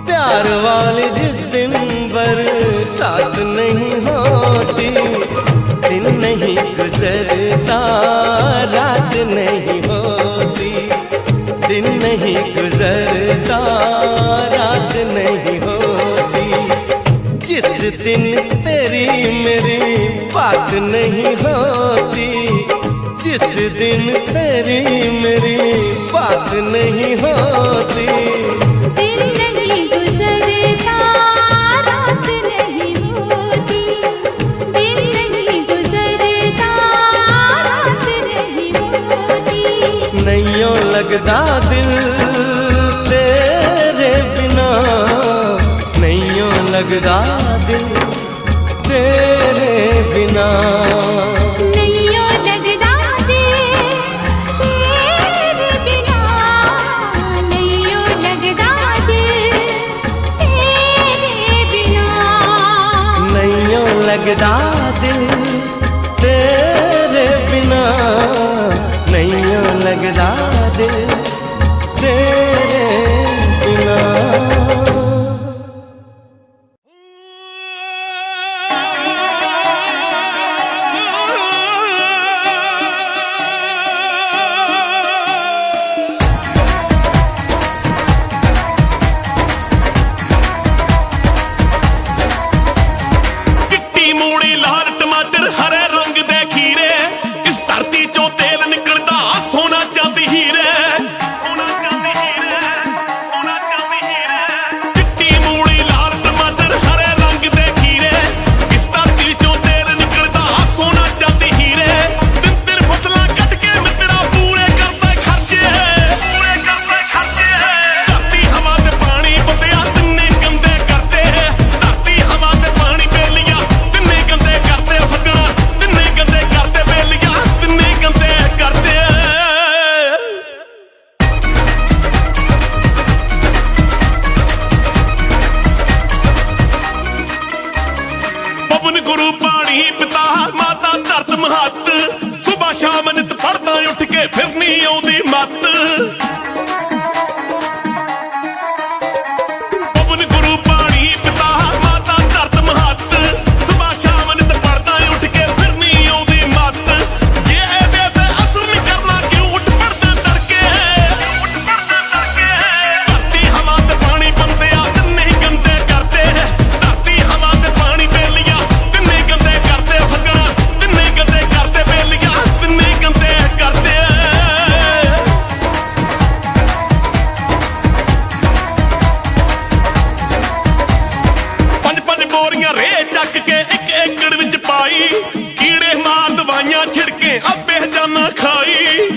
प्यार वाली जिस दिन बरसात नहीं होती, दिन नहीं गुजरता रात नहीं होती, दिन नहीं गुजरता रात नहीं होती। जिस दिन तेरी मेरी बात नहीं होती, जिस दिन तेरी मेरी बात नहीं होती, दिन नहीं गुजरता रात नहीं होती, दिन नहीं गुजरता रात नहीं होती। नहीं यूं लगदा दिल लगदा दिल तेरे बिना नैयो लगदा दिल तेरे बिना नैयो लगदा दिल तेरे बिना नैयो लगदा दिल तेरे बिना नैयो लगदा दिल तेरे बिना चिट्टी मूड़ी लाल टमाटर हरे रंग दे खीरे इस धरती चों तेल निकलदा सोना चांदी हीरे चिट्टी मूड़ी लाल टमाटर हरे रंग दे खीरे इस धरती चों तेल निकलदा सोना चांदी हीरे दिन दिन फसलां कट के मित्रा पूरे करदा खर्चे धरती हवा ते पानी बंदिया तिन्ने गंदे करते धरती हवा ते पानी बेलिया तिन्ने गंदे करते फकड़ा तिन्ने गंदे करते बेलिया तिन्ने गंदे करते पवन गुरु पानी पिता माता धरत महत सुबह शाम नित पढ़दा उठ के फिर नहीं आउंदी मत पवन गुरु पानी पिता माता धरत महत सुबह शाम नित पढ़दा उठ के फिर नहीं आउंदी मत जे एदे ते असर नहीं करना क्यों उठ पड़दा तड़के धरती हवा ते पानी बंदिया तिन्ने गंदे करते धरती हवा ते पानी बेलिया तिन्ने गंदे करते फकड़ा तिन्ने गंदे करते बेलिया तिन्ने गंदे करते पंज पंज बोरियां रे ਚੱਕ ਕੇ ਇੱਕ ਏਕੜ ਵਿੱਚ ਪਾਈ ਕੀੜੇ ਮਾਰ ਦਵਾਈਆਂ ਛਿੜਕੇ ਆਪੇ ਜਾਨਾ ਖਾਈ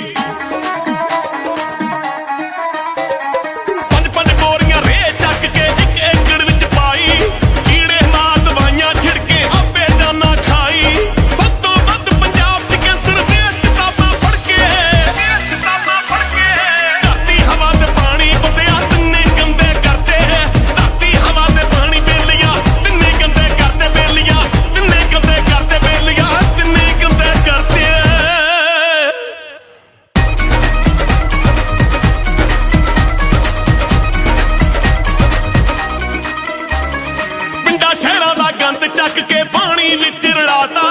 ਪੰਜ ਪੰਜ ਬੋਰੀਆਂ ਰੇ ਚੱਕ ਕੇ ਇੱਕ ਏਕੜ ਵਿੱਚ ਪਾਈ ਕੀੜੇ ਮਾਰ ਦਵਾਈਆਂ ਛਿੜਕੇ ਆਪੇ ਜਾਨਾ ਖਾਈ ਵੱਧ ਤੋਂ ਵੱਧ ਪੰਜਾਬ 'ਚ ਕੈਂਸਰ ਦੀਆਂ ਕਿਤਾਬਾਂ ਪੜ੍ਹ ਕੇ ਧਰਤੀ ਹਵਾ ਤੇ ਪਾਣੀ ਬੰਦਿਆ ਤਿੰਨੇ ਗੰਦੇ ਕਰਦੇ ਧਰਤੀ ਹਵਾ ਤੇ ਪਾਣੀ ਬੇਲੀਆਂ ਤਿੰਨੇ ਗੰਦੇ ਕਰਦੇ ਬੇਲੀਆਂ ਤਿੰਨੇ ਗੰਦੇ ਕਰਦੇ ਬੇਲੀਆਂ ਤਿੰਨੇ ਗੰਦੇ ਕਰਦੇ ਪਿੰਡਾਂ ਸ਼ਹਿਰਾਂ ਦਾ ਗੰਦ ਚੱਕ ਕੇ ਪਾਣੀ ਵਿੱਚ ਰਲਾਤਾ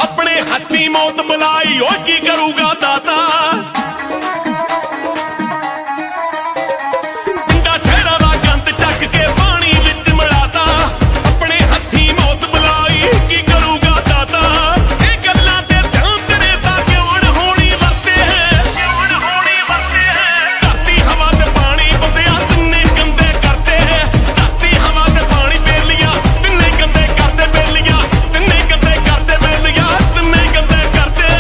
ਆਪਣੇ ਹੱਥੀਂ ਮੌਤ ਬੁਲਾਈ ਓ ਕੀ ਕਰੂਗਾ ਦਾਤਾ ਪਿੰਡਾਂ ਸ਼ਹਿਰਾਂ ਦਾ ਗੰਦ ਚੱਕ ਕੇ ਪਾਣੀ ਵਿੱਚ ਮਿਲਾਤਾ ਆਪਣੇ ਹੱਥੀਂ ਮੌਤ ਬੁਲਾਈ ਕੀ ਕਰੂਗਾ ਦਾਤਾ ਇਹ ਗੱਲਾਂ ਤੇ ਧਿਆਨ ਤੇਰੇ ਤਾਂ ਕਿਉਂ ਹੋਣੀ ਵਰਤੇ ਧਰਤੀ ਹਵਾ ਤੇ ਪਾਣੀ ਬੰਦਿਆ ਤਿੰਨੇ ਗੰਦੇ ਕਰਦੇ ਧਰਤੀ ਹਵਾ ਤੇ ਪਾਣੀ ਬੇਲੀਆਂ ਤਿੰਨੇ ਗੰਦੇ ਕਰਦੇ ਬੇਲੀਆਂ ਤਿੰਨੇ ਗੰਦੇ ਕਰਦੇ ਬੇਲੀਆਂ ਤਿੰਨੇ ਗੰਦੇ ਕਰਦੇ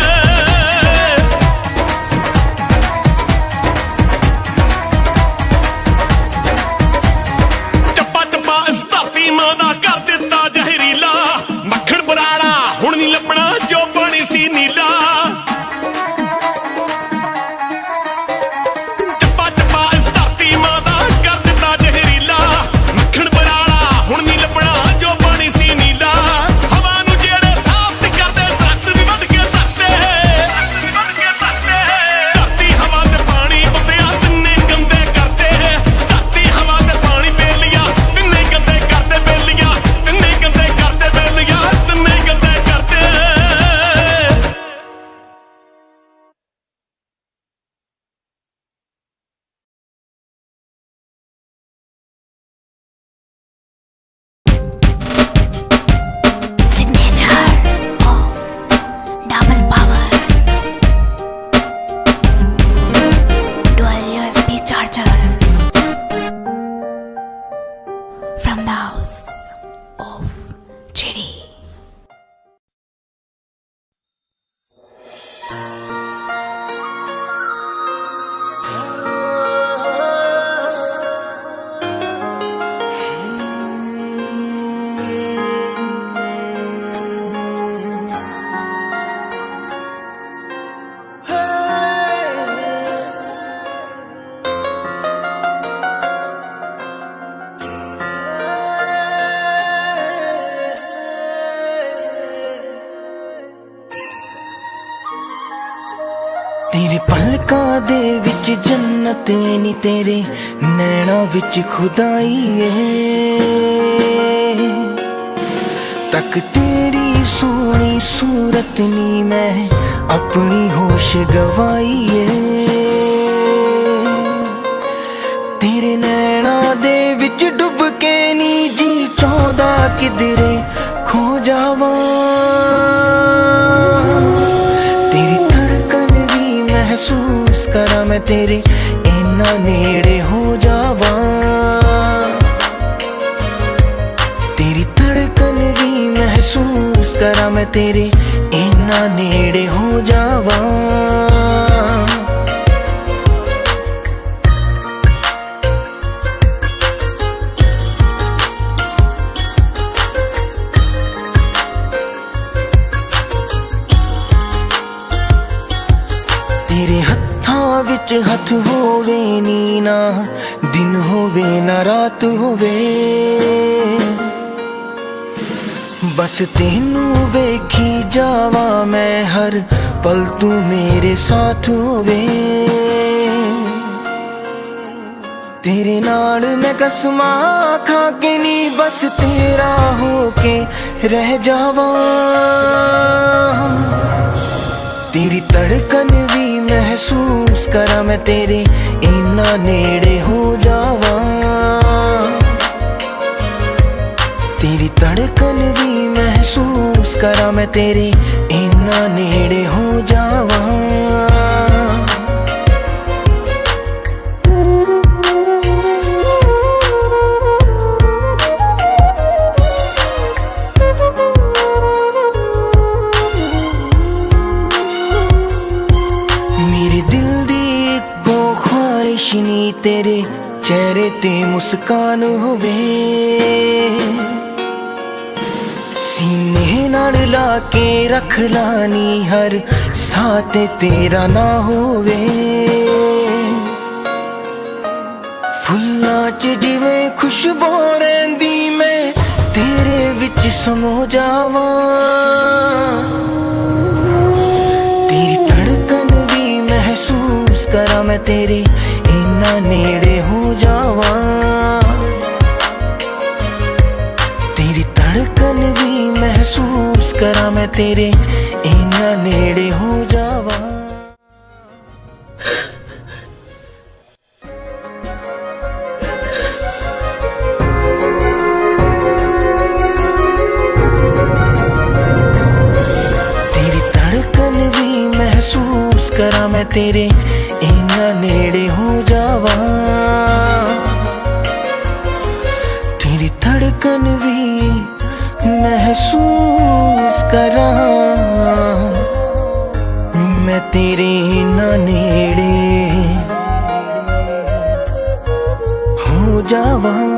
तेरे पलकां दे विच जन्नत नी तेरे नैना विच खुदाई तक तेरी सोहनी सूरत नी मैं अपनी होश गवाई तेरे नैना दे विच डुब के नी जी चाहदा किधरे खो जावा तेरी धड़कन भी महसूस करा मैं तेरे इन्ना नेड़े हो जावा तेरी धड़कन भी महसूस करा मैं तेरे इन्ना नेड़े हो जावा तेरे हत्थां विच हथ होवे नी ना दिन होवे ना रात होवे बस तेनू वेखी जावा मैं हर पल तू मेरे साथ होवे तेरे नाल मैं कसमां खा के नी बस तेरा होके रह जावा तेरी धड़कन भी महसूस करा मैं तेरे इन्ना नेड़े हो जावा तेरी धड़कन भी महसूस करा मैं तेरे इन्ना नेड़े हो जावा नी तेरे चेहरे ते मुस्कान होवे सीने नाल ला के रख लानी हर साथ तेरा ना होवे फुल्लां च जिवें खुशबू रहिंदी मैं तेरे विच समो जावा तेरी धड़कन भी महसूस करा मैं तेरे इन्ना नेड़े हो जावा तेरी धड़कन भी महसूस करा मैं तेरे इन्ना नेड़े हो जावा तेरी धड़कन भी महसूस करा मैं तेरे इन्ना नेड़े हो जावा तेरी धड़कन भी महसूस करा मैं तेरे इन्ना नेड़े हो जावा।